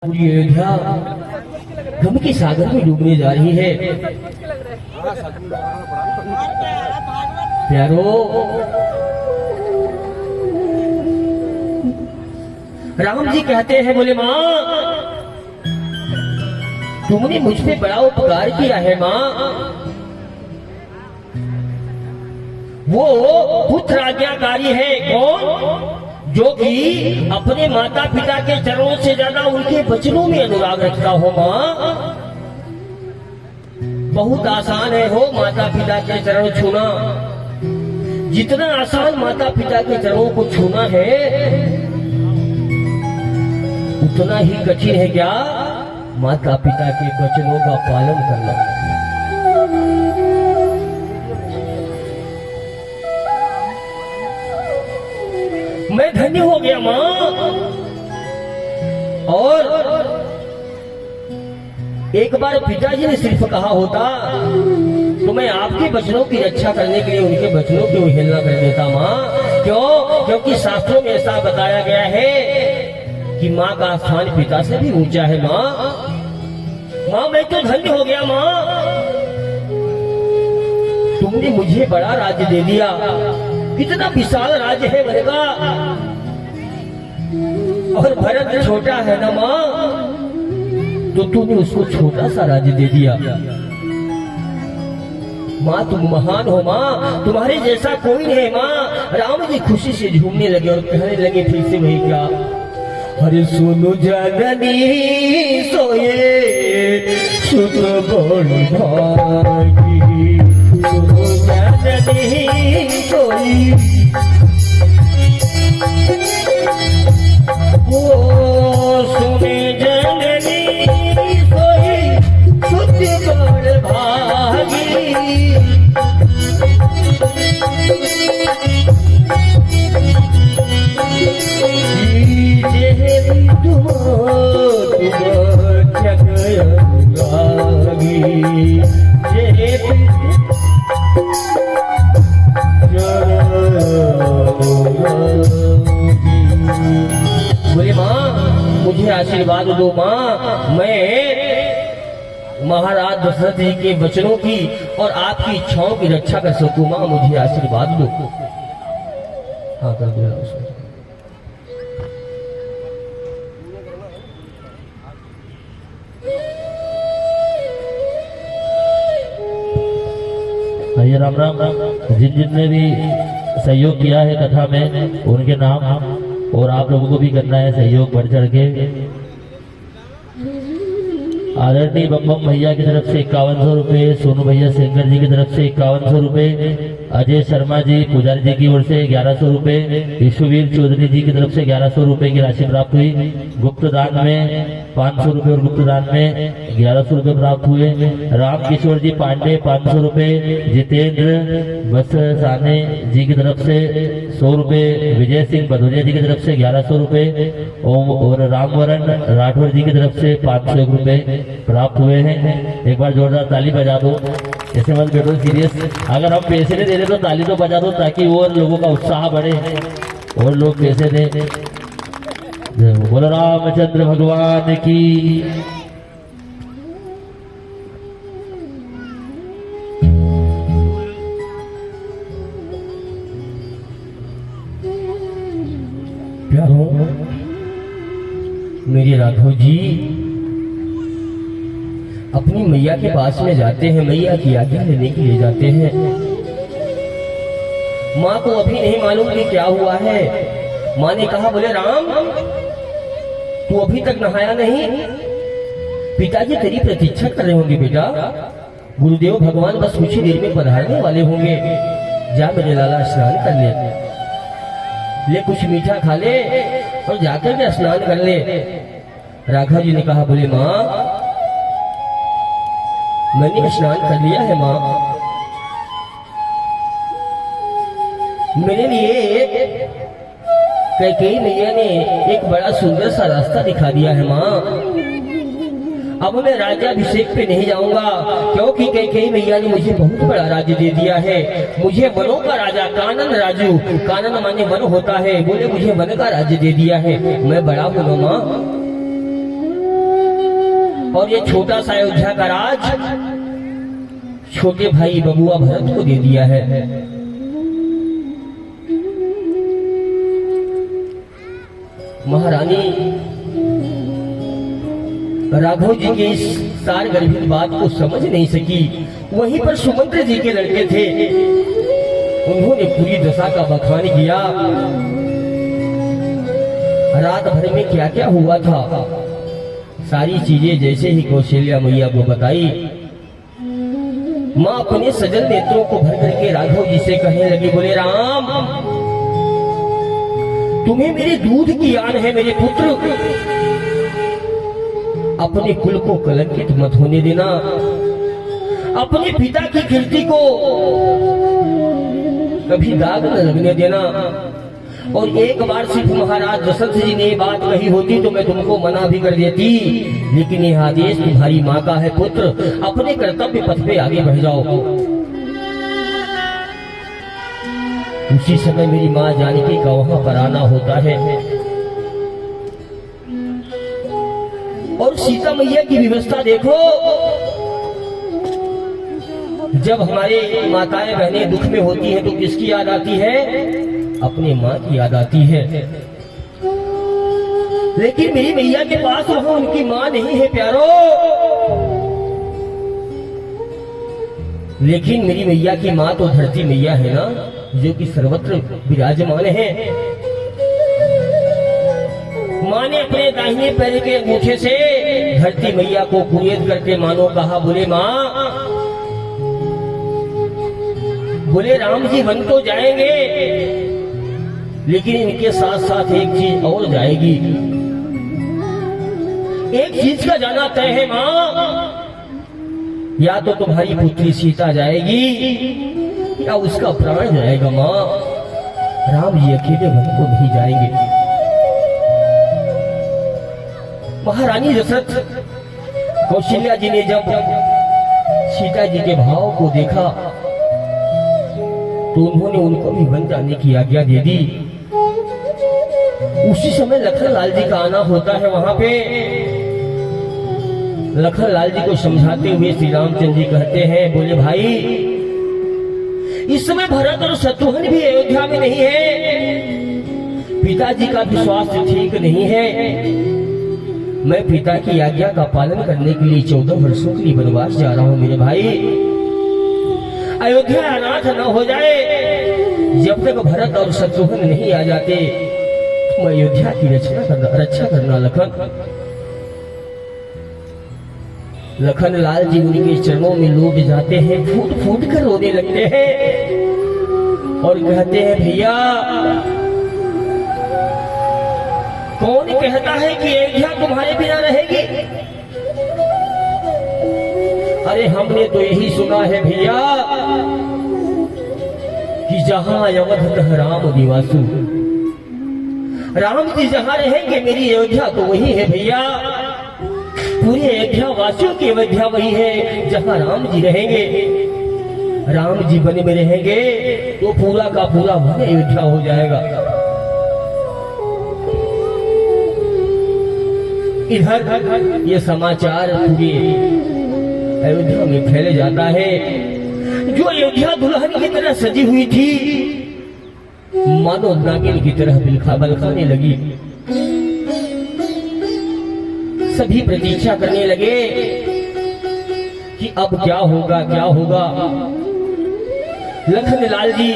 पूरी अयोध्या गम के सागर में डूबने जा रही है। प्यारो, राम जी कहते हैं, बोले माँ तुमने मुझ पे बड़ा उपकार किया है माँ। वो पुत्र आज्ञाकारी है कौन? जो कि अपने माता पिता के चरणों से ज्यादा उनके वचनों में अनुराग रखता हो माँ। बहुत आसान है हो माता पिता के चरण छूना। जितना आसान माता पिता के चरणों को छूना है उतना ही कठिन है क्या माता पिता के वचनों का पालन करना। मैं धन्य हो गया माँ। और एक बार पिताजी ने सिर्फ कहा होता तो मैं आपके वचनों की रक्षा करने के लिए उनके वचनों की अवहेलना कर देता माँ। क्यों? क्योंकि शास्त्रों में ऐसा बताया गया है कि माँ का स्थान पिता से भी ऊंचा है माँ। माँ मैं तो धन्य हो गया माँ। तुमने मुझे बड़ा राज्य दे दिया। कितना विशाल राज्य है वन का। और भरत छोटा है ना माँ, तो तूने उसको छोटा सा राज्य दे दिया। माँ तुम महान हो माँ, तुम्हारे जैसा कोई नहीं माँ। राम जी खुशी से झूमने लगे और कहने लगे फिर से वही क्या, अरे सुनो जननी सोए सुत बड़ भागी। सुनो जननी सोई ओ सुने जननी सोई सुत बड़ भागी। बोले माँ मुझे आशीर्वाद दो माँ। मैं महाराज दशरथ जी के वचनों की और आपकी इच्छाओं की रक्षा कर सकूं माँ, मुझे आशीर्वाद दो। हाँ कर दिया उसने। आइए राम राम। जिन जिन ने भी सहयोग किया है कथा में उनके नाम, और आप लोगों को भी करना है सहयोग बढ़ चढ़ के। आदरणीय बम भैया की तरफ से 5100 रुपये, सोनू भैया सेंगर जी की तरफ से 5100 रुपये, अजय शर्मा जी पुजारी जी की ओर से 1100 रुपये, विश्ववीर चौधरी जी की तरफ से 1100 रुपये की राशि प्राप्त हुई। गुप्त दान में 500 रुपये और गुप्त दान में 1100 रुपये प्राप्त हुए। राम किशोर जी पांडे 500 रुपये, जितेंद्र बस साने जी की तरफ से 100 रुपये, विजय सिंह भदौरिया जी की तरफ से 1100 रुपये और रामवरण राठौर जी की तरफ से 501 रुपये प्राप्त हुए हैं। एक बार जोरदार ताली बजा दो। ऐसे मत बैठो सीरियस। अगर हम पैसे नहीं दे रहे तो ताली तो बजा दो ताकि और लोगों का उत्साह बढ़े और लोग पैसे दे। बोलो रामचंद्र भगवान की। प्यारो मेरे राघव जी अपनी मैया के पास में जाते हैं, मैया की आज्ञा लेने के लिए जाते हैं। माँ को अभी नहीं मालूम कि क्या हुआ है। माँ ने कहा, बोले राम तू अभी तक नहाया नहीं? पिताजी तेरी प्रतीक्षा कर रहे होंगे बेटा। गुरुदेव भगवान बस कुछ ही देर में पधारने वाले होंगे। जा मेरे लाला स्नान कर ले कुछ मीठा खा ले और जाकर के स्नान कर ले। राघव जी ने कहा, बोले माँ मैंने स्नान कर लिया है माँ। मेरे लिए कैकेयी मैया ने एक बड़ा सुंदर सा रास्ता दिखा दिया है माँ। अब मैं राज्याभिषेक पे नहीं जाऊंगा क्योंकि कैकेयी मैया ने मुझे बहुत बड़ा राज्य दे दिया है। मुझे वनों का राजा कानन राजू, कानन माने वन होता है, बोले मुझे वन का राज्य दे दिया है। मैं बड़ा हूँ माँ, और ये छोटा सा अयोध्या का राज छोटे भाई बबुआ भरत को दे दिया है। महारानी राघव जी की इस सारगर्भित बात को समझ नहीं सकी। वहीं पर सुमंत्र जी के लड़के थे, उन्होंने पूरी दशा का बखान किया। रात भर में क्या क्या हुआ था, सारी चीजें जैसे ही कौशल्या मैया को बताई, मां अपने सजल नेत्रों को भर करके राघव जी से कहने लगी, बोले राम, तुम्हें मेरे दूध की आन है मेरे पुत्र, अपने कुल को कलंकित मत होने देना, अपने पिता की कीर्ति को कभी दाग न लगने देना। और एक बार सिर्फ महाराज दशरथ जी ने बात कही होती तो मैं तुमको मना भी कर देती, लेकिन यह आदेश तुम्हारी माँ का है पुत्र, अपने कर्तव्य पथ पे आगे बढ़ जाओ। उसी समय मेरी माँ जानकी का वहां पर आना होता है और सीता मैया की व्यवस्था देखो। जब हमारे माताएं बहनें दुख में होती हैं तो किसकी याद आती है? अपने माँ की याद आती है। लेकिन मेरी मैया के पास वहां उनकी माँ नहीं है प्यारो। लेकिन मेरी मैया की माँ तो धरती मैया है ना, जो कि सर्वत्र विराजमान है। माँ ने अपने दाहिने पैर के अंगूठे से धरती मैया को कुरेद करके मानो कहा, बोले माँ, बोले राम जी वन तो जाएंगे, लेकिन इनके साथ साथ एक चीज और जाएगी। एक चीज का जाना तय है माँ, या तो तुम्हारी पुत्री सीता जाएगी या उसका प्राण जाएगा। माँ, राम जी अकेले वन को नहीं जाएंगे। महारानी दशरथ कौशल्या जी ने जब सीता जी के भाव को देखा तो उन्होंने उनको भी वन जाने की आज्ञा दे दी। उसी समय लखन लाल जी का आना होता है वहां पे। लखन लाल जी को समझाते हुए श्री रामचंद्र जी कहते हैं, बोले भाई, इस समय भरत और शत्रुघ्न भी अयोध्या में नहीं है, पिताजी का भी स्वास्थ्य ठीक नहीं है। मैं पिता की आज्ञा का पालन करने के लिए 14 वर्षों के लिए वनवास जा रहा हूं मेरे भाई। अयोध्या अनाथ न हो जाए, जब तक भरत और शत्रुघ्न नहीं आ जाते मैं अयोध्या की रक्षा करना लखन। लखन लाल जी उनके चरणों में लौट जाते हैं, फूट फूट कर रोने लगते हैं और कहते हैं, भैया, कौन कहता है कि अयोध्या तुम्हारे बिना रहेगी? अरे हमने तो यही सुना है भैया कि जहां अवध तह राम निवासु, राम जी जहां रहेंगे मेरी अयोध्या तो वही है भैया। पूरे अयोध्या वासियों की अयोध्या वही है जहां राम जी रहेंगे। राम जी बने में रहेंगे तो पूरा का पूरा वन अयोध्या हो जाएगा। इधर ये समाचार पूरे अयोध्या में फैले जाता है। जो अयोध्या दुल्हन की तरह सजी हुई थी, मानो नागिन की तरह बलखाने लगी। सभी प्रतीक्षा करने लगे कि अब क्या होगा क्या होगा। लखन लाल जी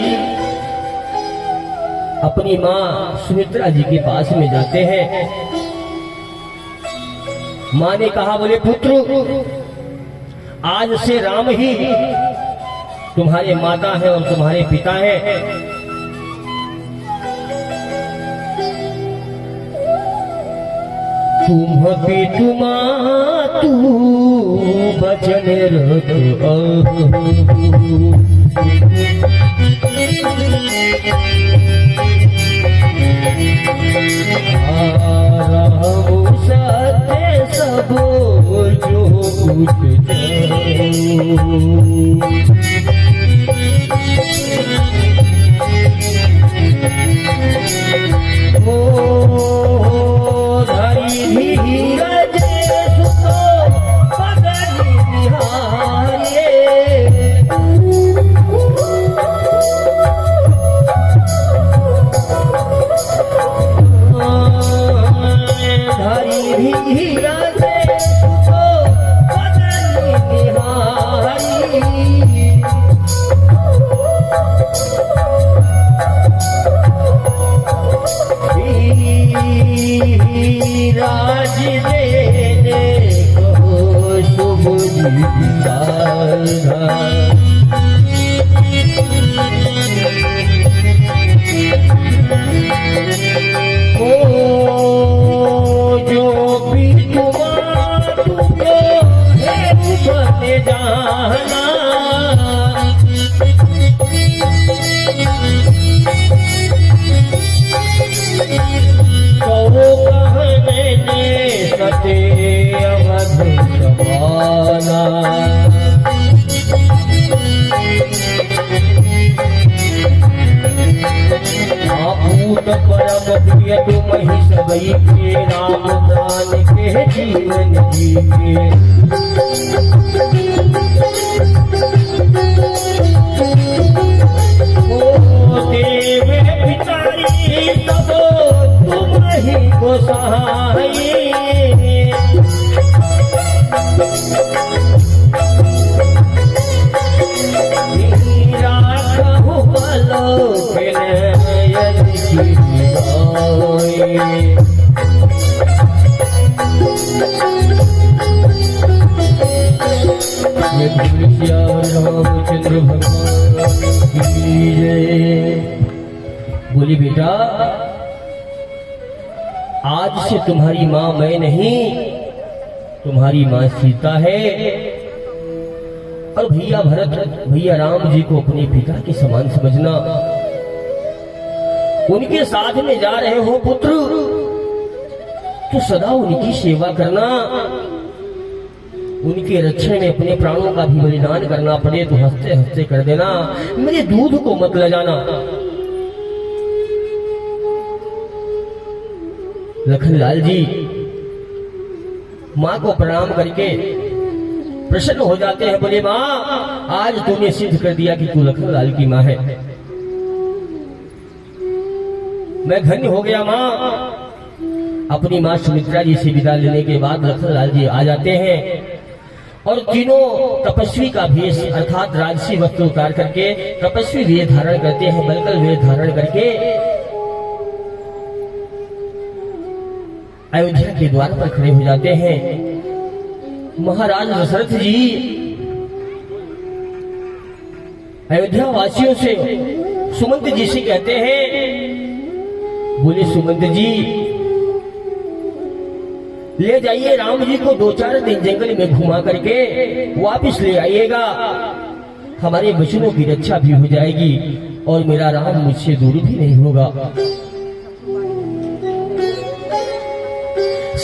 अपनी मां सुमित्रा जी के पास में जाते हैं। मां ने कहा, बोले पुत्र, आज से राम ही तुम्हारे माता है और तुम्हारे पिता है। तुम पितु मातु बचन रथ राम सत्य सब जो कुछ धीरज सुतो हीरा से ओ बदन निहारी राज देने को शुभ जो भी तुमको है बने जाना सते अवध समाना भूत परम प्रिय तुम ही सबई के राम दान के जीवन जी के देव पितारी तब तुम ही गोसाई राखहु बलो विनयन की रामचंद्र भगवान की जय। बोली बेटा आज से तुम्हारी माँ मैं नहीं, तुम्हारी माँ सीता है और भैया भरत भैया राम जी को अपने पिता के समान समझना। उनके साथ में जा रहे हो पुत्र तो सदा उनकी सेवा करना, उनके रक्षण में अपने प्राणों का भी बलिदान करना पड़े तो हंसते हंसते कर देना, मेरे दूध को मत ले जाना। लखनलाल जी माँ को प्रणाम करके प्रसन्न हो जाते हैं, बोले माँ आज तूने सिद्ध कर दिया कि तू लखनलाल की माँ है, मैं धन्य हो गया माँ। अपनी माँ सुमित्रा जी से विदा लेने के बाद लखनलाल जी आ जाते हैं और तीनों तपस्वी का भेष अर्थात राजसी वस्त्र उतार करके तपस्वी वेश धारण करते हैं, बलकल वेश धारण करके अयोध्या के द्वार पर खड़े हो जाते हैं। महाराज दशरथ जी अयोध्या वासियों से सुमंत जी से कहते हैं, बोले सुमंत जी ले जाइए राम जी को 2-4 दिन जंगल में घुमा करके वापस ले आइएगा, हमारे वचनों की रक्षा भी हो जाएगी और मेरा राम मुझसे दूर भी नहीं होगा।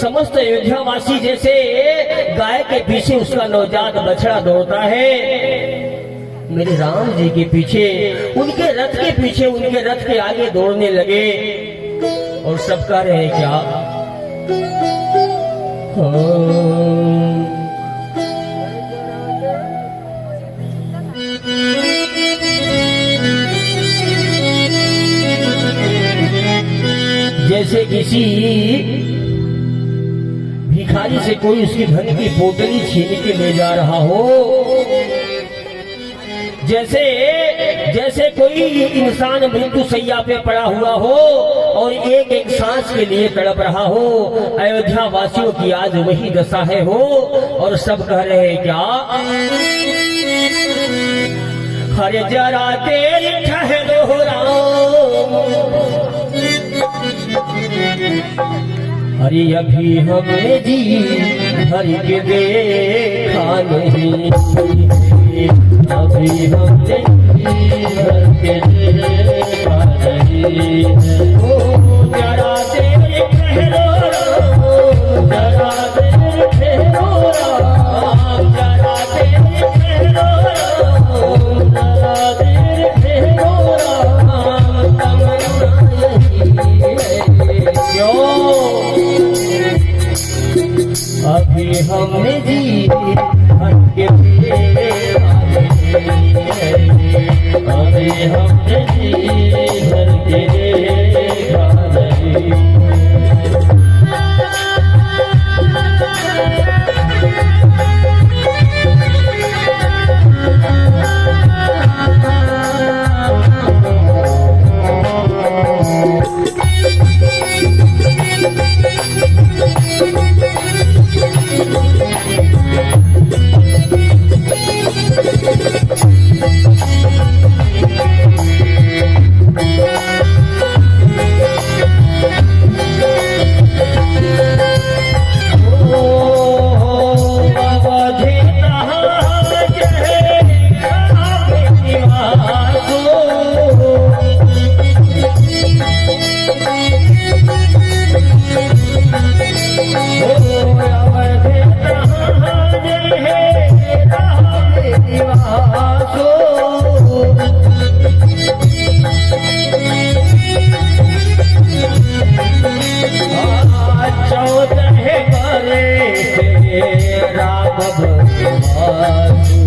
समस्त अयोध्यावासी जैसे गाय के पीछे उसका नवजात बछड़ा दौड़ता है, मेरे राम जी के पीछे उनके रथ के पीछे उनके रथ के आगे दौड़ने लगे और सब कह रहे हैं क्या जैसे किसी भिखारी से कोई उसकी धन की पोटली छीन के ले जा रहा हो, जैसे कोई इंसान मृत्यु शैया पे पड़ा हुआ हो और एक एक सांस के लिए तड़प रहा हो, अयोध्या वासियों की आज वही दशा है हो। और सब कह रहे हैं क्या हरे जरा देर ठहरो राम, अरे अभी हमने जी भर के देखा नहीं, अभी हमने भर के देखा नहीं। ओ जरा देर ठहरो राम, जरा देर ठहरो राम, जरा देर ठहरो राम, जरा देर ठहरो राम, तमन्ना यही है क्यों अभी हमने जी भर के अभी हमने जी भर के देखा नहीं। राम भगवान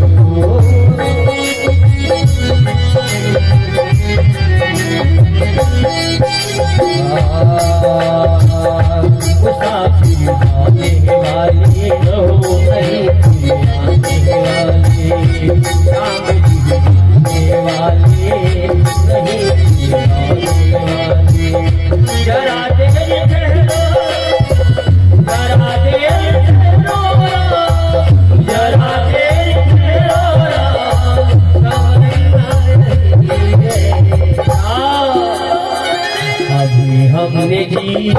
मुसाफिर आने वाले रहो नहीं आने वाले राम जी आने वाले नहीं आने वाले जरा देर ठहरो जरा देर ठहरो जरा देर ठहरो अभी हमने जी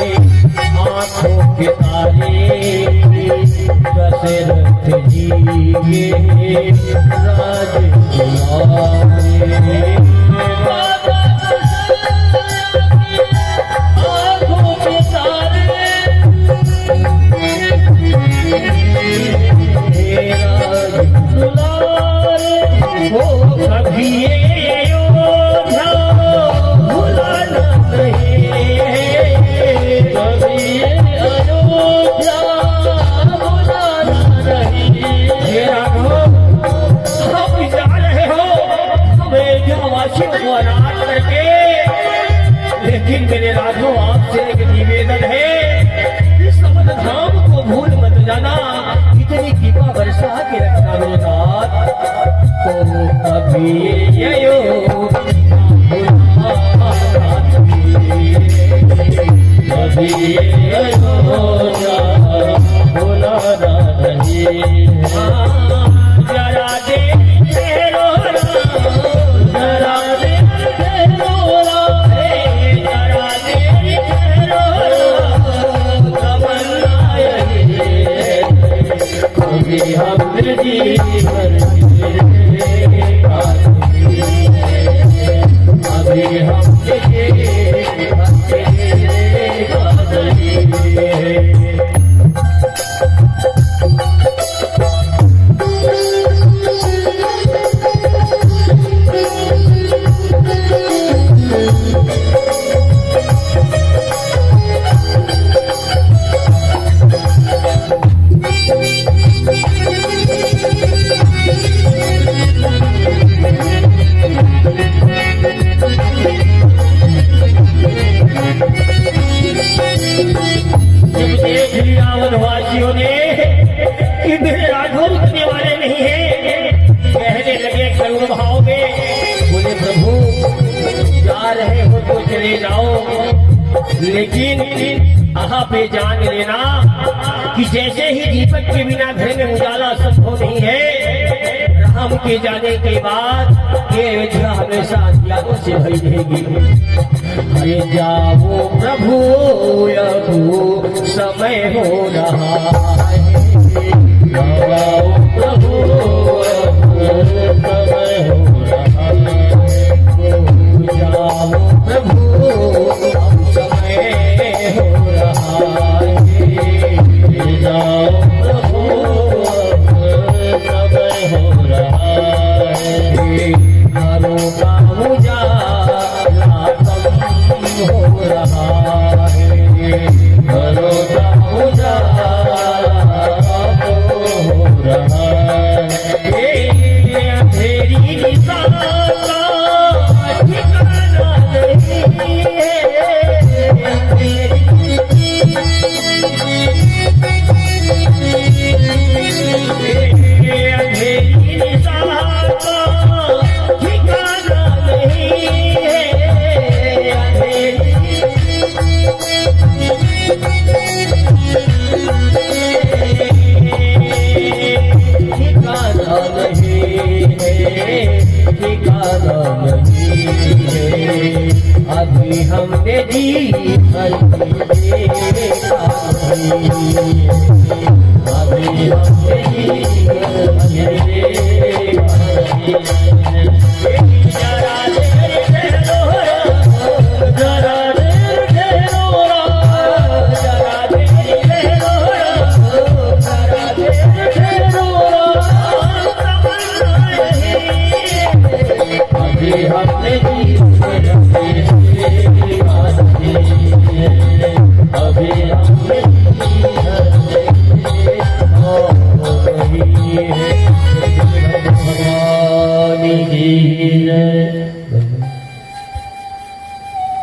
आंखों के तारे दशरथ जी के राज दुलारे आंखों के तारे राज दुलारे हो कभी अयोध्या भुलाना नहीं लेकिन मेरे राघव आपसे एक निवेदन है इस धाम को भूल मत जाना इतनी कृपा वर्षा के रखना मेरे नाथ तो कभी जरा दे वासियों ने कि मेरे राघव रुकने वाले नहीं है कहने लगे करुण भाव में बोले प्रभु जा रहे हो तो चले जाओ लेकिन यहाँ पे जान लेना कि जैसे ही दीपक के बिना घर में उजाला संभव नहीं है राम के जाने के बाद ये अयोध्या हमेशा अंधियारों से भरी रहेगी। अरे जाओ प्रभु अब समय हो रहा है जाओ प्रभु अब समय हो तेरी धरती देखा नहीं, अभी हम तेरी धरती देखा नहीं। जरा देर ठहरो, जरा देर ठहरो, जरा देर ठहरो, जरा देर ठहरो, अभी हमने जी अभी हमने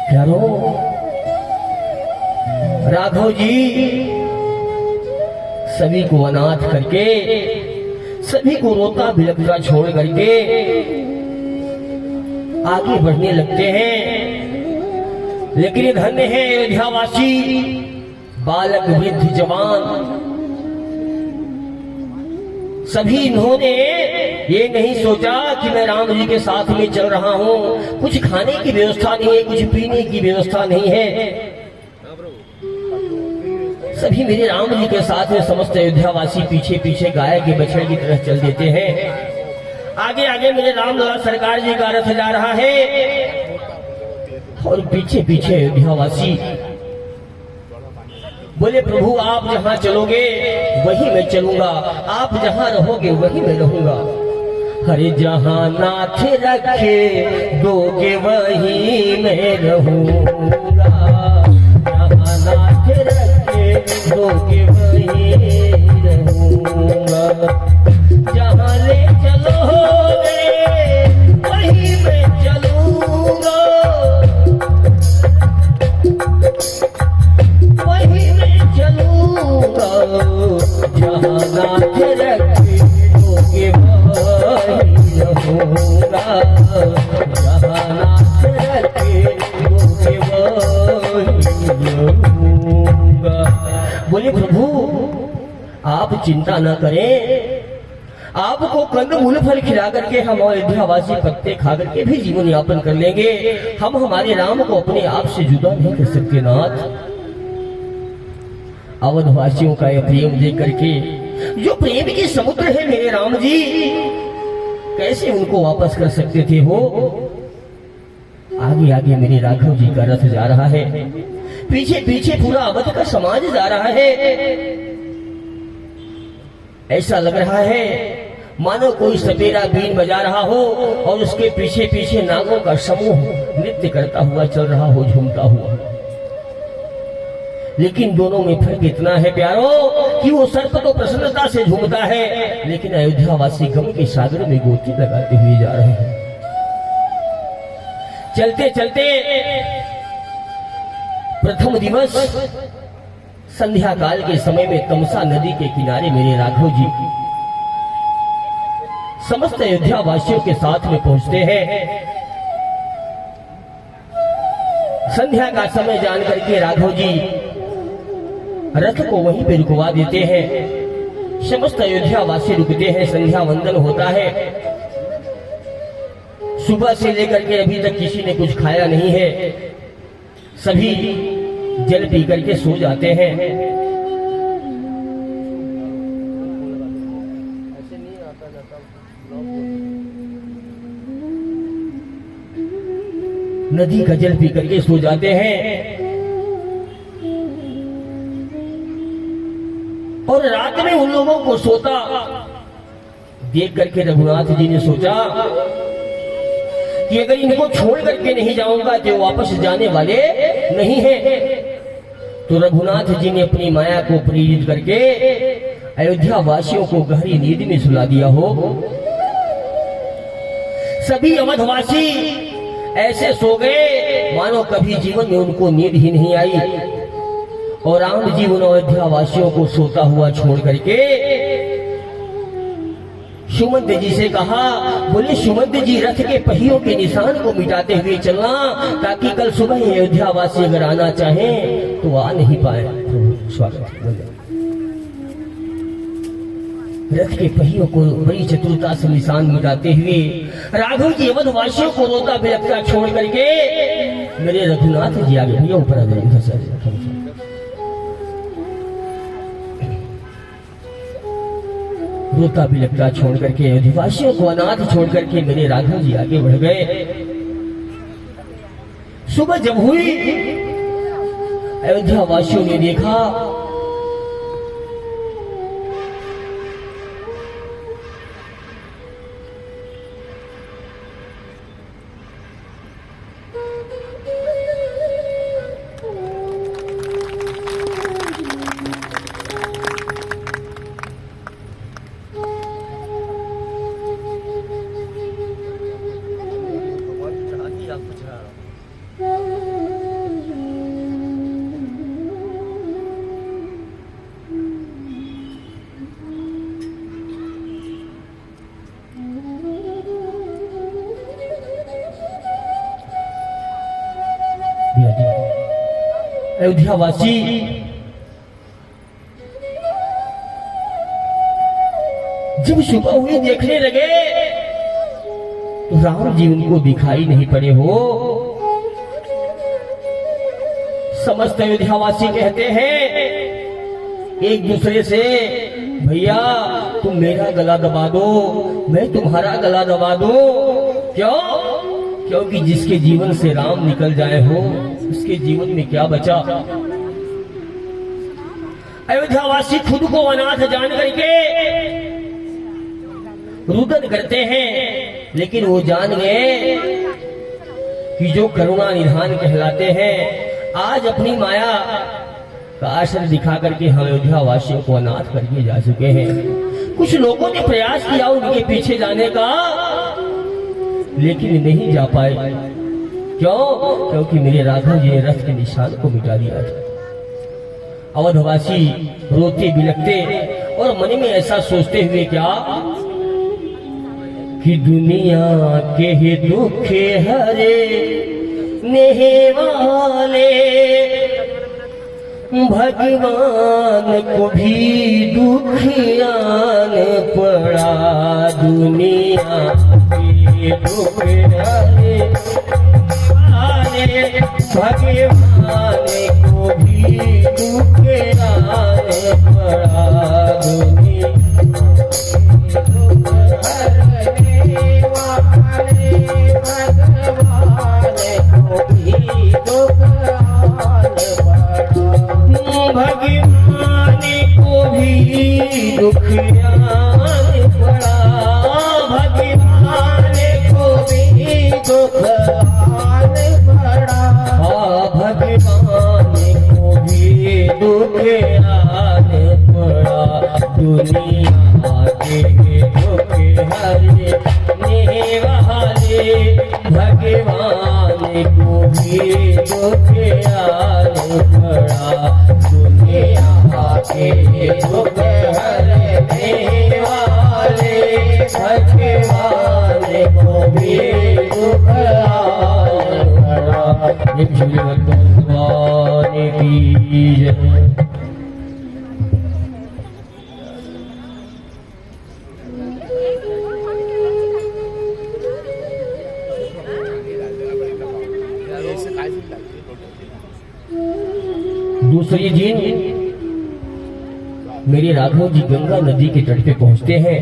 प्यारो राघव जी सभी को अनाथ करके, सभी को रोता बिलखता छोड़ करके आगे बढ़ने लगते हैं। लेकिन धन्य है अयोध्यावासी, बालक वृद्ध जवान, सभी इन्होंने ये नहीं सोचा कि मैं राम जी के साथ में चल रहा हूँ, कुछ खाने की व्यवस्था नहीं है, कुछ पीने की व्यवस्था नहीं है। सभी मेरे राम जी के साथ में समस्त अयोध्यावासी पीछे पीछे गाय के बछड़े की तरह चल देते हैं। आगे आगे मेरे राम लला सरकार जी का रथ जा रहा है और पीछे पीछे अयोध्यावासी बोले प्रभु आप जहां चलोगे वहीं मैं चलूंगा, आप जहां रहोगे वहीं मैं रहूंगा। हरे जहां नाथ रखे दोगे वहीं मैं रहूंगा, जहां नाथ रखे दोगे वहीं रहूंगा, जहां ले चलोगे वहीं मैं चलूंगा, वहीं मैं चलूंगा, जहां नाथ रखे दोगे वहीं रहूंगा, जहां नाथ रखे दोगे वहीं रहूंगा। बोले प्रभु आप चिंता न करें, आपको कंद मूल फल खिला करके हम अयोध्यावासी पत्ते खा करके भी जीवन यापन कर लेंगे। हम हमारे राम को अपने आप से जुदा नहीं कर सकते नाथ। अवधवासियों का यह प्रेम देख करके, जो प्रेम के समुद्र है मेरे राम जी, कैसे उनको वापस कर सकते थे हो। आगे आगे मेरे राघव जी का रथ जा रहा है, पीछे पीछे पूरा अवध का समाज जा रहा है। ऐसा लग रहा है मानो कोई सपेरा बीन बजा रहा हो और उसके पीछे पीछे नागों का समूह नृत्य करता हुआ चल रहा हो, झूमता हुआ। लेकिन दोनों में फर्क इतना है प्यारो कि वो सर्प तो प्रसन्नता से झूमता है, लेकिन अयोध्यावासी गम के सागर में गोती लगाते हुए जा रहे हैं। चलते चलते प्रथम दिवस संध्या काल के समय में तमसा नदी के किनारे मेरे राघव जी समस्त अयोध्या वासियों के साथ में पहुंचते हैं। संध्या का समय जान करके राघव जी रथ को वहीं पे रुकवा देते हैं। समस्त अयोध्या वासी रुकते हैं, संध्या वंदन होता है। सुबह से लेकर के अभी तक किसी ने कुछ खाया नहीं है, सभी जल पी करके सो जाते हैं। नदी का जल पी करके सो जाते हैं और रात में उन लोगों को सोता देख करके रघुनाथ जी ने सोचा कि अगर इनको छोड़ करके नहीं जाऊंगा तो वापस जाने वाले नहीं हैं। तो रघुनाथ जी ने अपनी माया को प्रेरित करके अयोध्या वासियों को गहरी नींद में सुला दिया हो। सभी अवधवासी ऐसे सो गए मानो कभी जीवन में उनको नींद ही नहीं आई। और राम जी उन अयोध्या वासियों को सोता हुआ छोड़ करके सुमंत जी से कहा, बोले सुमंत जी रथ के पहियों के निशान को मिटाते हुए चलना, ताकि कल सुबह अयोध्या वासी अगर आना चाहें तो आ नहीं पाए। स्वागत रथ के पहियों को बड़ी चतुरता से निशान मिटाते हुए राघव जी अवधवासियों को रोता बिलखता छोड़ करके मेरे रघुनाथ जी आगे, भैया ऊपर आ जाइए सर। रोता बिलखता छोड़ करके अवधवासियों को अनाथ छोड़ करके मेरे राघव जी आगे बढ़ गए। सुबह जब हुई, अयोध्या वासियों ने देखा अयोध्यावासी जब सुबह हुई देखने लगे तो राम जी उनको दिखाई नहीं पड़े हो। समस्त अयोध्यावासी कहते हैं एक दूसरे से, भैया तुम मेरा गला दबा दो, मैं तुम्हारा गला दबा दो। क्यों? क्योंकि जिसके जीवन से राम निकल जाए हो उसके जीवन में क्या बचा। अयोध्यावासी खुद को अनाथ जान करके रुदन करते हैं, लेकिन वो जान गए कि जो करुणा निधान कहलाते हैं आज अपनी माया का आश्रय दिखा करके हम अयोध्यावासियों को अनाथ करके जा चुके हैं। कुछ लोगों ने प्रयास किया उनके पीछे जाने का, लेकिन नहीं जा पाए। क्यों? क्योंकि मेरे राघव जी ने रथ के निशान को मिटा दिया था। अवधवासी रोते बिलखते और मन में ऐसा सोचते हुए क्या कि दुनिया के दुख हरे नेहे वाले भगवान को भी दुख आन पड़ा। दुनिया के दुख हरे भगवान को भी दुख आन पड़ा। दुनिया भगवान को भी दुख आन पड़ा। भगवान को भी दुख आन पड़ा। भगवान को भी दुख आन पड़ा। दुनिया के दुख हरे ने वाले भगवान को भी दुख आन पड़ा। दुनिया के दुख हरने वाले भगवान को भी दुख आन पड़ा। भगवान की जय। दूसरी दिन मेरे राघव जी गंगा नदी के तट पे पहुंचते हैं,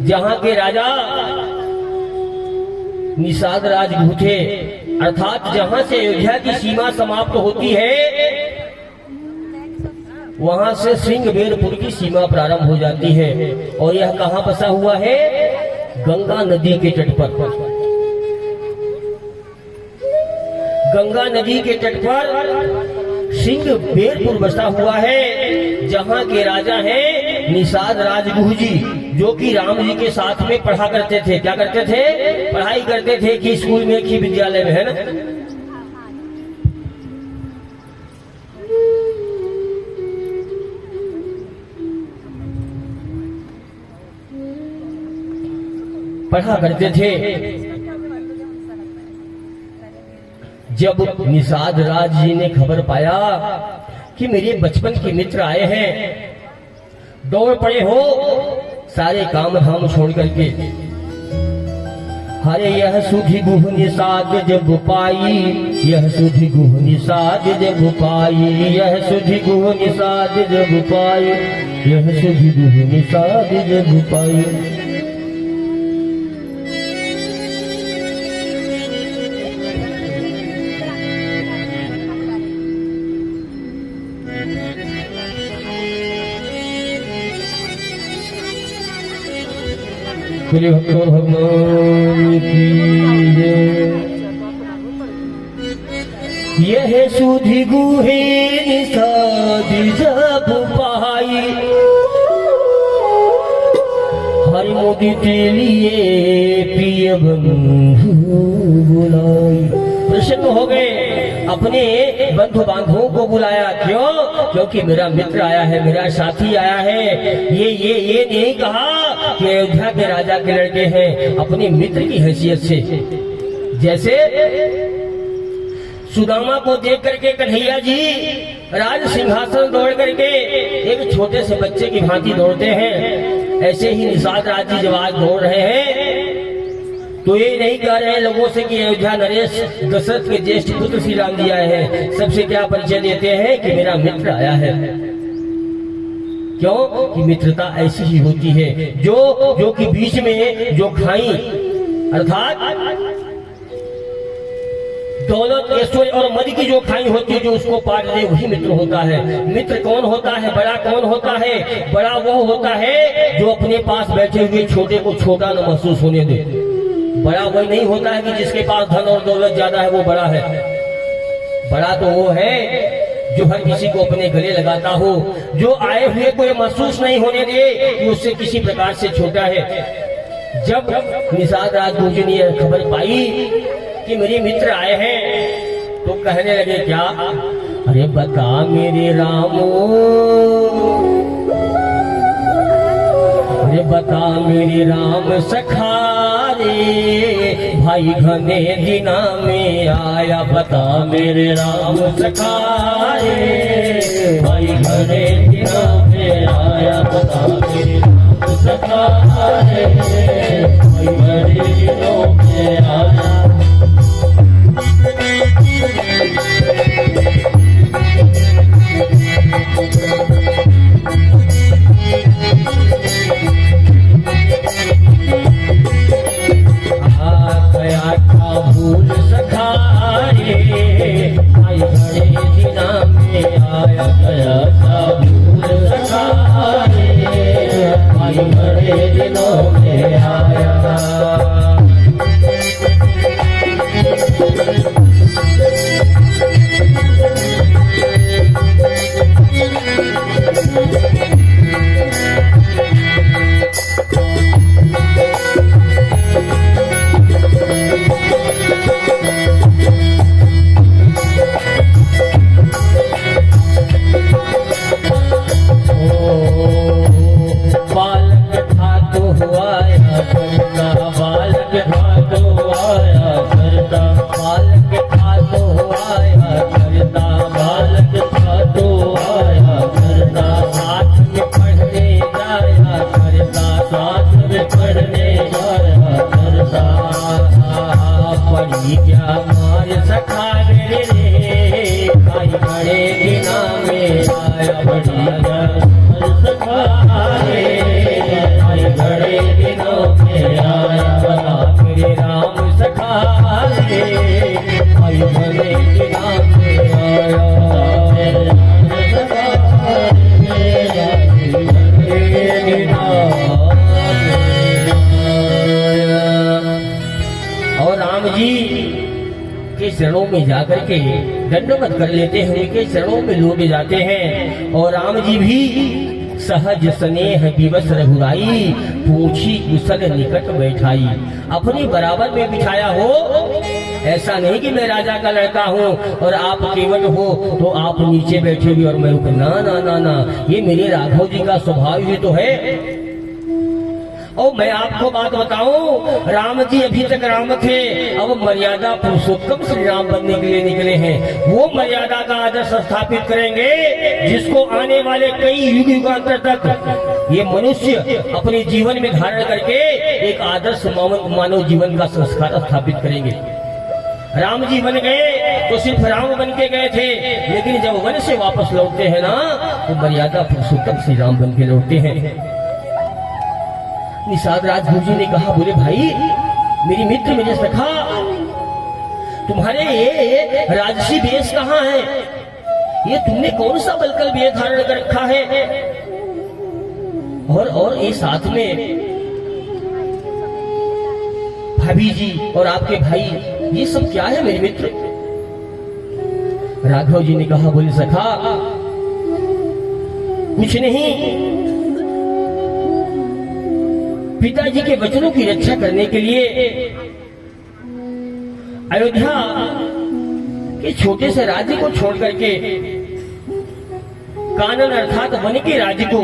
जहां के राजा निषाद राजगुह थे, अर्थात जहां से अयोध्या की सीमा समाप्त होती है वहां से सिंहबेरपुर की सीमा प्रारंभ हो जाती है। और यह कहां बसा हुआ है? गंगा नदी के तट पर। गंगा नदी के तट पर सिंहबेरपुर बसा हुआ है, जहां के राजा हैं निषाद राजगुह जी, जो कि राम जी के साथ में पढ़ा करते थे। क्या करते थे? पढ़ाई करते थे कि स्कूल में, कि विद्यालय में, है ना। पढ़ा करते थे। जब निषाद राज जी ने खबर पाया कि मेरे बचपन के मित्र आए हैं, दौड़ पड़े हो सारे काम धाम छोड़ करके। हरे यह सुधि गुह निषाद जब पाई, यह सुधि गुह निषाद जब पाई, यह सुधि गुह निषाद जब पाई, यह सुधि गुह निषाद जब पाई। बोले भगवान की जय। यह सुधि गुहे निषाद जब पाई, हरि मोदी के लिए प्रिय बंधु बुलाई। प्रसन्न हो गए, अपने बंधु बांधवों को बुलाया। क्यों? क्योंकि मेरा मित्र आया है, मेरा साथी आया है। ये नहीं कहा कि अयोध्या के राजा के लड़के हैं, अपने मित्र की हैसियत से। जैसे सुदामा को देख करके कन्हैया जी राज सिंहासन दौड़ करके एक छोटे से बच्चे की भांति दौड़ते हैं, ऐसे ही निषाद राज जी जब आज दौड़ रहे हैं तो ये नहीं कह रहे हैं लोगों से कि अयोध्या नरेश दशरथ के ज्येष्ठ पुत्र श्री राम जी आए हैं। सबसे क्या परिचय देते हैं कि मेरा मित्र आया है। क्यों? कि मित्रता ऐसी ही होती है जो कि बीच में जो खाई अर्थात दौलत ऐश्वर्य और मद की जो खाई होती है, जो उसको पार दे वही मित्र होता है। मित्र कौन होता है? बड़ा कौन होता है? बड़ा वो होता है जो अपने पास बैठे हुए छोटे को छोटा न महसूस होने दे। बड़ा वही नहीं होता है कि जिसके पास धन और दौलत ज्यादा है वो बड़ा है। बड़ा तो वो है जो हर किसी को अपने गले लगाता हो, जो आए हुए को ये महसूस नहीं होने दे कि उससे किसी प्रकार से छोटा है। जब निषाद राजगुरु ने यह खबर पाई कि मेरे मित्र आए हैं तो कहने लगे क्या? अरे बता मेरे रामो, अरे बता मेरे राम सखा रे, भाई घने दिना में आया। बता मेरे राम सखा रे, भाई घने दिना में आया। बता मेरे राम सखा रे, भाई घने दिनों में आया। भूल सखा रे, भाई घने दिना में आया। गया था भूल सखा रे, भाई घने दिनों में आया। चरणों में जाकर के दंडवत कर लेते हैं, उनके चरणों में लोग जाते हैं। और राम जी भी सहज स्नेह दिवस रघुराई, पूछी कुशल निकट बैठाई। अपने बराबर में बिठाया हो, ऐसा नहीं कि मैं राजा का लड़का हूँ और आप केवट हो तो आप नीचे बैठे हुए और मैं ऊपर। ना ना ना ना, ये मेरे राघव जी का स्वभाव ही तो है। और मैं आपको बात बताऊं, राम जी अभी तक राम थे, अब मर्यादा पुरुषोत्तम श्री राम बनने के लिए निकले हैं। वो मर्यादा का आदर्श स्थापित करेंगे जिसको आने वाले कई युग युगांतर तक ये मनुष्य अपने जीवन में धारण करके एक आदर्श मानव जीवन का संस्कार स्थापित करेंगे। राम जी बन गए तो सिर्फ राम बन के गए थे, लेकिन जब वन से वापस लौटते हैं ना तो मर्यादा पुरुषोत्तम श्री राम बन के लौटते हैं। निषाद राजगुरु जी ने कहा, बोले भाई मेरी मित्र, मेरे सखा, तुम्हारे ये राजसी वेश कहाँ है? ये तुमने कौन सा बलकल वेश धारण कर रखा है? और ये साथ में भाभी जी और आपके भाई, ये सब क्या है मेरे मित्र? राघव जी ने कहा, बोले सखा कुछ नहीं, पिताजी के वचनों की रक्षा करने के लिए अयोध्या के छोटे से राज्य को छोड़ करके कानन अर्थात वन के राज्य को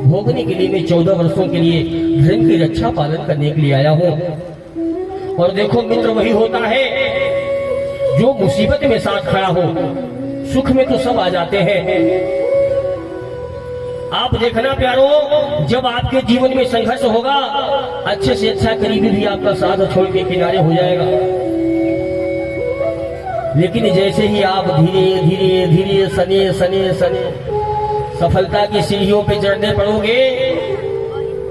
भोगने के लिए मैं 14 वर्षों के लिए धर्म की रक्षा पालन करने के लिए आया हूं। और देखो मित्र, वही होता है जो मुसीबत में साथ खड़ा हो। सुख में तो सब आ जाते हैं। आप देखना प्यारो, जब आपके जीवन में संघर्ष होगा, अच्छे से अच्छा करीबी भी आपका साथ छोड़ के किनारे हो जाएगा। लेकिन जैसे ही आप धीरे धीरे धीरे सने सने सने सफलता की सीढ़ियों पे चढ़ने पड़ोगे,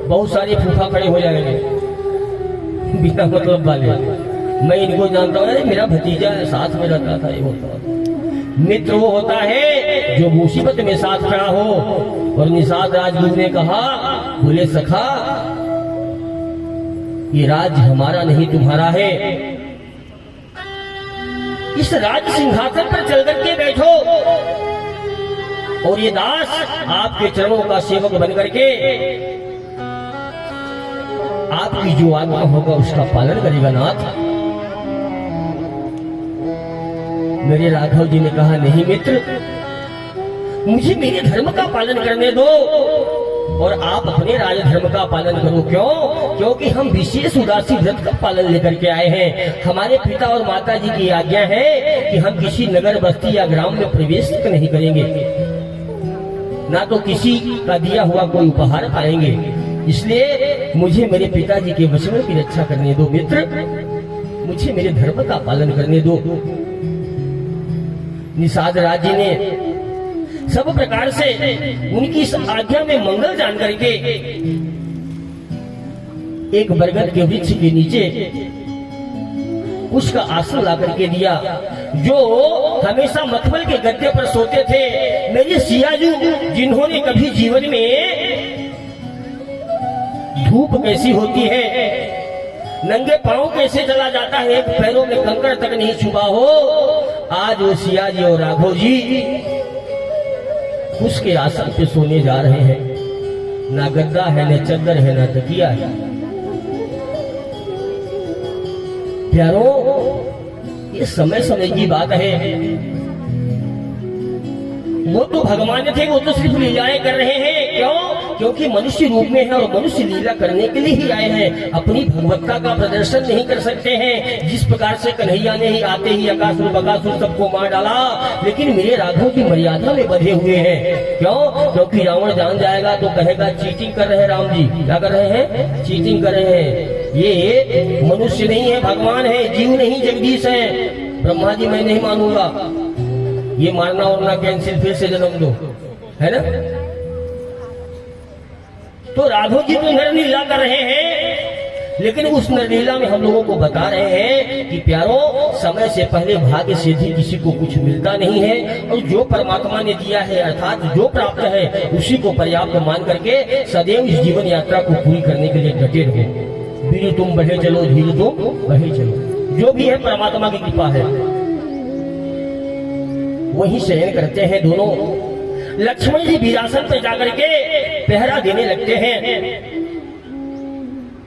बहुत सारे फूफा खड़े हो जाएंगे बिना मतलब वाले। मैं इनको जानता हूं, मेरा भतीजा साथ में रहता था, ये होता। मित्र वो होता है जो मुसीबत में साथ खड़ा हो। और निषाद राजगुरु ने कहा, बोले सखा ये राज हमारा नहीं तुम्हारा है। इस राज सिंहासन पर चल करके बैठो और ये दास आपके चरणों का सेवक बन करके आपकी जो आज्ञा होगा उसका पालन करेगा नाथ। मेरे राघव जी ने कहा, नहीं मित्र, मुझे मेरे धर्म का पालन करने दो और आप अपने राज धर्म का पालन करो। क्यों? क्योंकि हम विशेष उदासी व्रत का पालन लेकर के आए हैं। हमारे पिता और माता जी की आज्ञा है कि हम किसी नगर बस्ती या ग्राम में प्रवेश नहीं करेंगे, ना तो किसी का दिया हुआ कोई उपहार पाएंगे। इसलिए मुझे मेरे पिताजी के वचनों की रक्षा करने दो मित्र, मुझे मेरे धर्म का पालन करने दो। निषाद राज जी ने सब प्रकार से उनकी इस आज्ञा में मंगल जान करके एक बरगद के वृक्ष के नीचे उसका आसन ला करके दिया। जो हमेशा मखमल के गद्दे पर सोते थे, मेरे सियाजू, जिन्होंने कभी जीवन में धूप कैसी होती है, नंगे पांव कैसे चला जाता है, पैरों में कंकड़ तक नहीं छुपा हो, आज वो सियाजी और राघव जी उसके आसन पे सोने जा रहे हैं। ना गद्दा है, न चद्दर है, न तकिया है। प्यारो, ये समय समय की बात है। वो तो भगवान थे, वो तो सिर्फ लीलाएं कर रहे हैं। क्यों? क्योंकि मनुष्य रूप में है और मनुष्य लीला करने के लिए ही आए हैं। अपनी भगवत्ता का प्रदर्शन नहीं कर सकते हैं। जिस प्रकार से कन्हैया ने ही आते ही अकासुर बकासुर सबको मार डाला, लेकिन मेरे राघव की मर्यादा में बंधे हुए हैं। क्यों? क्योंकि रावण जान जाएगा तो कहेगा चीटिंग कर रहे हैं राम जी। क्या कर रहे हैं? चीटिंग कर रहे हैं। ये मनुष्य नहीं है, भगवान है, जीव नहीं, जगदीश है। ब्रह्मा जी मैं नहीं मानूंगा, ये मारना और कैंसिल, फिर से जन्म दो, है ना। तो राघव जी तो नरलीला कर रहे हैं, लेकिन उस नरलीला में हम लोगों को बता रहे हैं कि प्यारो, समय से पहले भाग्य सिद्धि किसी को कुछ मिलता नहीं है। और जो परमात्मा ने दिया है अर्थात जो प्राप्त है उसी को पर्याप्त मान करके सदैव इस जीवन यात्रा को पूरी करने के लिए डटे रहो। धीरे तुम बढ़े चलो, धीरे तुम बढ़े चलो। जो भी है परमात्मा की कृपा है, वही शयन करते हैं दोनों। लक्ष्मण जी वीरासन पर जाकर के पहरा देने लगते हैं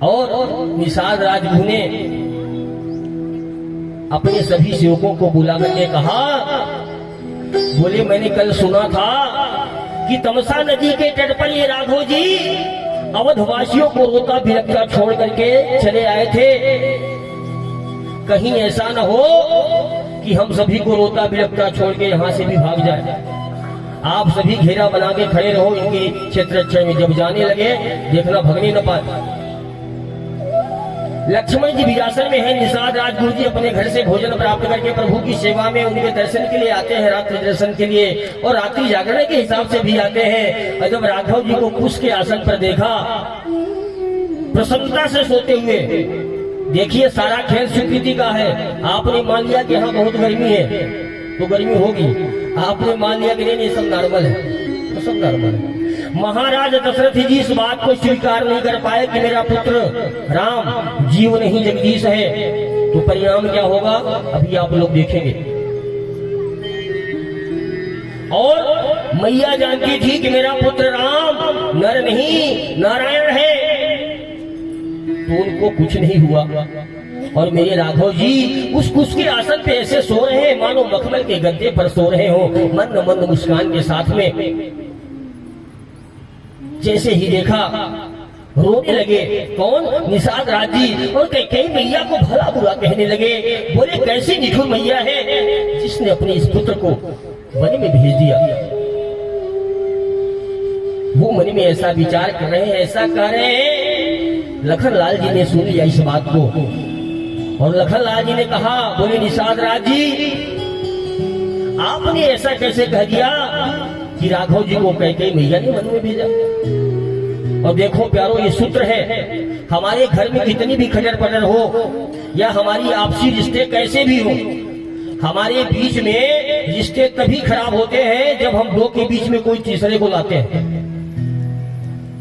और निषाद राजगुरु ने अपने सभी सेवकों को बुला करके कहा, बोले मैंने कल सुना था कि तमसा नदी के तट पर ये राघव जी अवधवासियों को रोता बिलखता छोड़ करके चले आए थे। कहीं ऐसा न हो कि हम सभी को रोता बिलखता छोड़ के यहाँ से भी भाग जाए। आप सभी घेरा बना के खड़े रहो इनके क्षेत्र रक्षा में। जब जाने लगे देखना भगने न पाए। लक्ष्मण जी विरासत में है। निषाद राजगुरु जी अपने घर से भोजन प्राप्त करके प्रभु की सेवा में उनके दर्शन के लिए आते हैं, रात्रि दर्शन के लिए, और रात्रि जागरण के हिसाब से भी आते हैं। और जब राघव जी को कुश के आसन पर देखा, प्रसन्नता से सोते हुए, देखिए सारा खेल स्वीकृति का है। आपने मान लिया कि हाँ बहुत गर्मी है तो गर्मी होगी, आपने मान लिया कि नहीं सब नॉर्मल है तो सब नॉर्मल है। महाराज दशरथ जी इस बात को स्वीकार नहीं कर पाए कि मेरा पुत्र राम जीव नहीं जगदीश है। तो परिणाम क्या होगा अभी आप लोग देखेंगे। और मैया जानती थी कि मेरा पुत्र राम नर नहीं नारायण है, तो उनको कुछ नहीं हुआ। और मेरे राघव जी उस कुश के आसन पे ऐसे सो रहे हैं मानो मखमल के गद्दे पर सो रहे हो, मंद मंद मुस्कान के साथ में। जैसे ही देखा रोने लगे। कौन? निषाद राज जी। और कई मैया को भला बुरा कहने लगे। बोले कैसी निठुर मैया है जिसने अपने इस पुत्र को वन में भेज दिया। वो मन में ऐसा विचार कर रहे हैं, ऐसा कर रहे हैं। लखन लाल जी ने सुन लिया इस बात को, और लखन लाल जी ने कहा, बोले निषाद राज जी आपने ऐसा कैसे कह दिया कि राघव जी को कई मैया ने वन में भेजा। और देखो प्यारो ये सूत्र है, हमारे घर में कितनी भी खटर पटर हो या हमारी आपसी रिश्ते कैसे भी हो, हमारे बीच में रिश्ते तभी खराब होते हैं जब हम दो के बीच में कोई तीसरे को लाते हैं।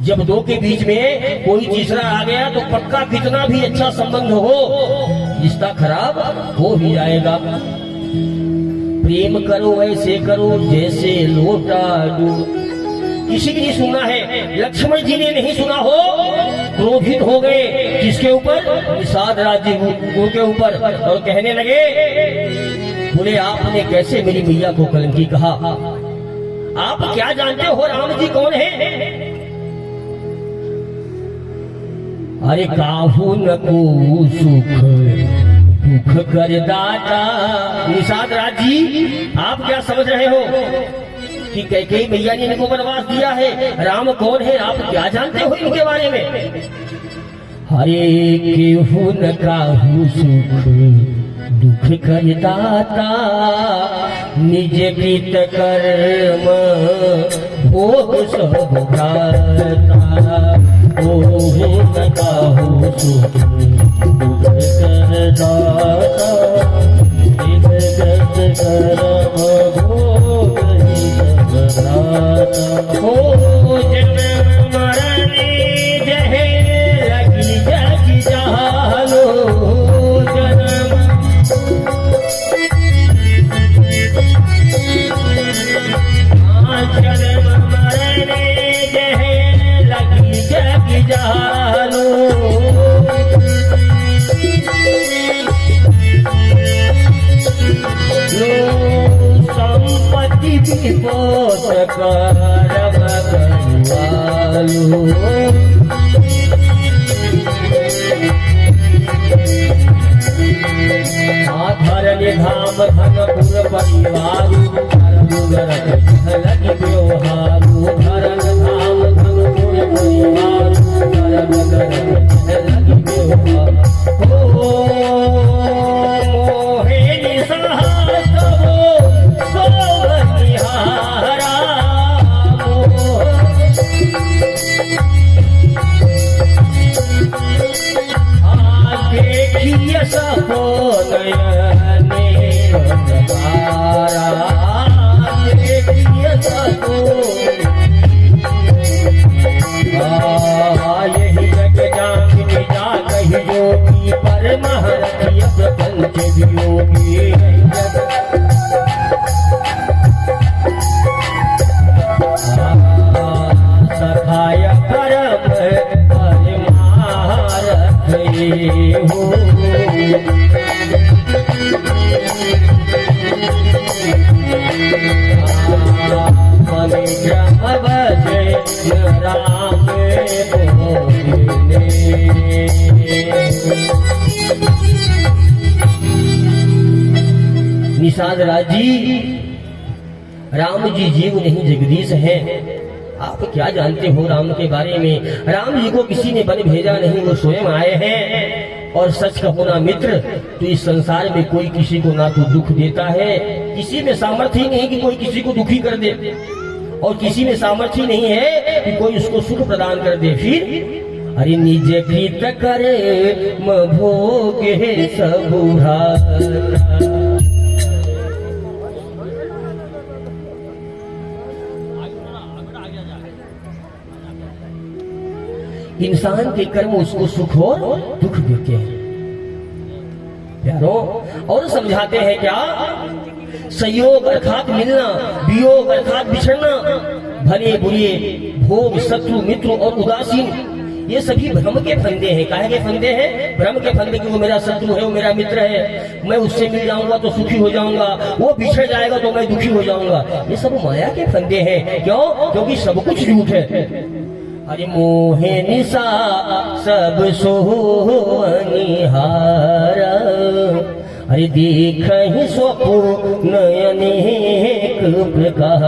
जब दो के बीच में कोई तीसरा आ गया तो पक्का कितना भी अच्छा संबंध हो रिश्ता खराब हो ही जाएगा। प्रेम करो ऐसे करो जैसे लोटा डूब। किसी की नहीं सुना है, लक्ष्मण जी ने नहीं सुना हो, क्रोधित हो गए। किसके ऊपर? निषाद राज जी के ऊपर। और कहने लगे, बोले आपने कैसे मेरी मैया को कलंकी कहा? आप क्या जानते हो राम जी कौन है? अरे काहू न को सुख दुख कर दाता। निषाद राज जी आप क्या समझ रहे हो कि कई मैया ने इनको वनवास दिया है? राम कौन है आप क्या जानते हो इनके बारे में? हरे केहू न काहू सुख दुख कर दाता, निज कृत कर्म भोग सब भ्राता। ओहु न काहू सुख दुख कर दाता, निज कृत कर्म भोग हो। जन्म मरण जहे लगी जग जालो, जन्म मरण जहे लगी जग जालो। संपत्ति विपोत करब करुआलो, धरनि धाम धनपुर परिवारु, लगी व्यवहारु। धरन धाम धनपुर परिवारु, लगी व्यवहारु। यही जग जान जा कही योगी, परमहंस प्रपंच वियोगी। सखाय परम परमारथ हो। निषाद राज जी, राम जी जीव नहीं जगदीश है। आप क्या जानते हो राम के बारे में? राम जी को किसी ने बन भेजा नहीं, वो स्वयं आए हैं। और सच कहो ना मित्र, तो इस संसार में कोई किसी को ना तो दुख देता है, किसी में सामर्थ्य ही नहीं कि कोई किसी को दुखी कर दे, और किसी में सामर्थ्य ही नहीं है कि कोई उसको सुख प्रदान कर दे। फिर अरे निज कृत करे भोगे सबुरा। इंसान के कर्म उसको सुख और दुख देते हैं प्यारों। और समझाते हैं क्या? संयोग अर्थात मिलना, वियोग अर्थात बिछड़ना, भले बुरे, भोग, शत्रु, मित्र और उदासीन, ये सभी भ्रम के फंदे हैं। काहे के फंदे हैं? भ्रम के फंदे कि वो मेरा शत्रु है, वो मेरा मित्र है, मैं उससे मिल जाऊंगा तो सुखी हो जाऊंगा, वो बिछड़ जाएगा तो मैं दुखी हो जाऊंगा। ये सब माया के फंदे हैं। क्यों? क्योंकि सब कुछ झूठ है। अरे मोहे निशा सब सोहनिहार, अरे देख ही स्वप्न अनेक प्रकार।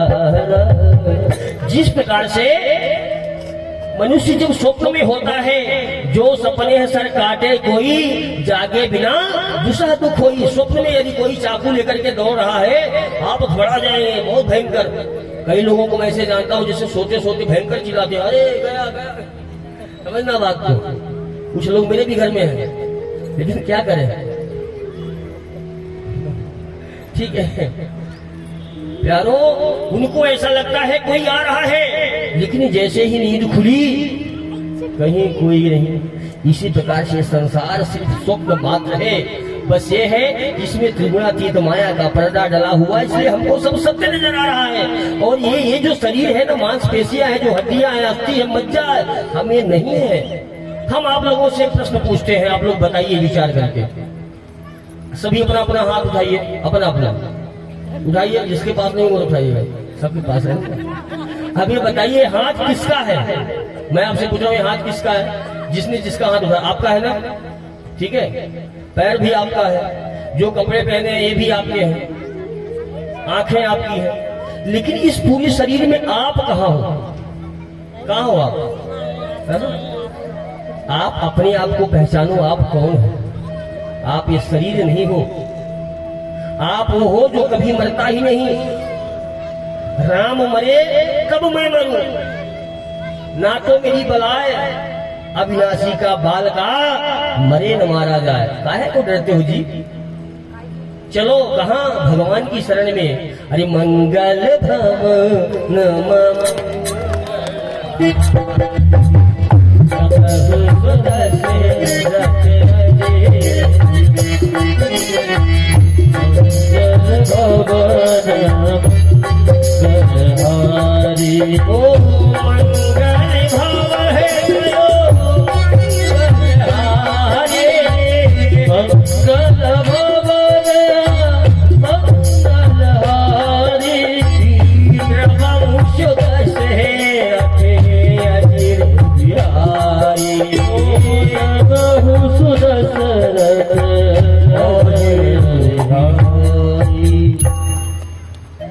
जिस प्रकार से मनुष्य जब स्वप्न में होता है, जो सपने हैं सर काटे कोई, जागे बिना दूसरा दुख होई। स्वप्न में यदि कोई चाकू लेकर के दौड़ रहा है, आप घबरा जाएंगे, बहुत भयंकर। कई लोगों को मैं ऐसे जानता हूँ जैसे सोते सोते भयंकर चिल्लाते, अरे गया गया। समझना बात को। कुछ लोग मेरे भी घर में हैं, लेकिन क्या करें, ठीक है प्यारो, उनको ऐसा लगता है कोई आ रहा है, लेकिन जैसे ही नींद खुली कहीं कोई नहीं। इसी प्रकार से संसार सिर्फ स्वप्न मात्र है। बस ये है इसमें त्रिगुणातीत माया का पर्दा डला हुआ, इसलिए हमको सब सत्य नजर आ रहा है। और ये जो शरीर है ना, मांसपेशियां है, जो हड्डियां हैं, अस्थि है, मज्जा है, हमें नहीं है। हम आप लोगों से प्रश्न पूछते हैं, आप लोग बताइए विचार करके। सभी अपना अपना हाथ उठाइए, अपना अपना उठाइए, जिसके पास नहीं वो उठाइएगा, सबके पास है। अब ये बताइए हाथ किसका है? मैं आपसे पूछ रहा हूँ, हाथ किसका है? जिसने जिसका हाथ उठाया आपका है ना, ठीक है। पैर भी आपका है, जो कपड़े पहने ये भी आपके हैं, आंखें आपकी हैं, लेकिन इस पूरे शरीर में आप कहाँ हो? कहाँ हो आप? है ना? आप अपने आप को पहचानो, आप कौन हो? आप ये शरीर नहीं हो, आप वो हो जो कभी मरता ही नहीं। राम मरे कब मैं मरूं, ना तो मेरी बलाए अविनाशी का बाल का मरे न मारा जाए। काहे को डरते हो जी? चलो कहाँ? भगवान की शरण में। अरे मंगल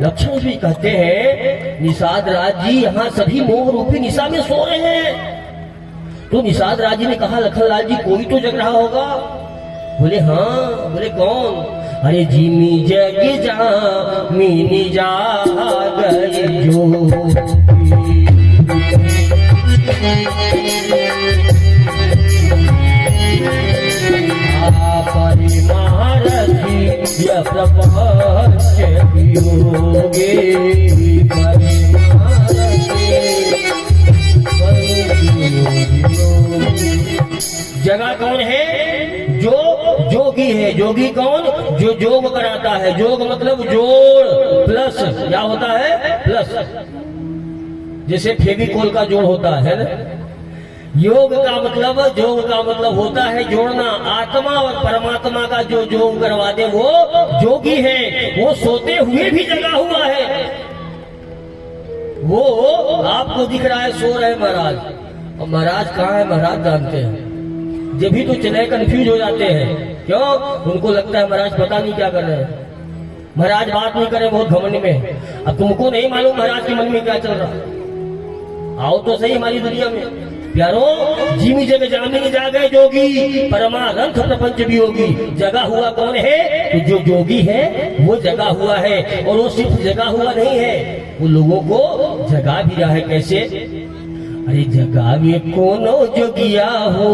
लक्ष्मण जी कहते हैं, निषाद राज जी यहाँ सभी मोह रूपी निशा में सो रहे हैं। तो निषाद राज जी ने कहा, लखनलाल जी कोई तो जग रहा होगा। बोले हाँ। बोले कौन? अरे जिमी जग जा मीनी जा गए जो जगह कौन है? जो जोगी है। जोगी कौन? जो जोग कराता है। जोग मतलब जोड़ प्लस, क्या होता है? प्लस। जैसे फेविकोल का जोड़ होता है ना, योग का मतलब, जोग का मतलब होता है जोड़ना। आत्मा और परमात्मा का जो जोग करवा दे वो जोगी है। वो सोते हुए भी जगा हुआ है। वो आपको दिख रहा है सो रहे महाराज, और महाराज कहाँ है महाराज जानते हैं। जब भी तो चले कंफ्यूज हो जाते हैं। क्यों? उनको लगता है महाराज पता नहीं क्या कर रहे हैं। महाराज बात नहीं करे बहुत घमंड में। अब तुमको नहीं मालूम महाराज के मन में क्या चल रहा। आओ तो सही हमारी दुनिया में प्यारो। जिमी जग जामिनी जा गए जोगी, परमानंद प्रपंच भी होगी। जगा हुआ कौन है? तो जो जोगी है वो जगा हुआ है। और वो सिर्फ जगा हुआ नहीं है, वो लोगों को जगा भी रहा है। कैसे? अरे जगावे कोनो जोगिया हो,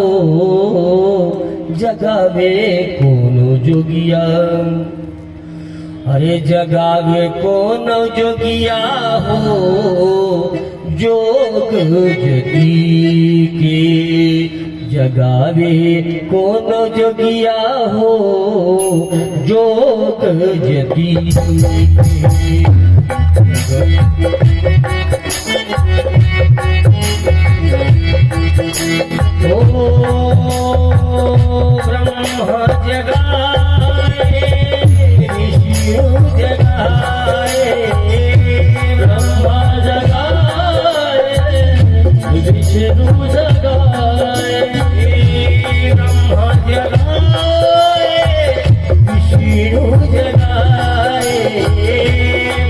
जगावे कोनो जोगिया। अरे जगावे कोनो जोगिया हो, जोग जगी के। जगावे कोनो जोगिया हो, जोग जगी के। ओ ब्रह्मा जगाए, विष्णु जगाए। ब्रह्मा जगाए, विष्णु जगाए। ब्रह्मा जगाए, विष्णु जगाए।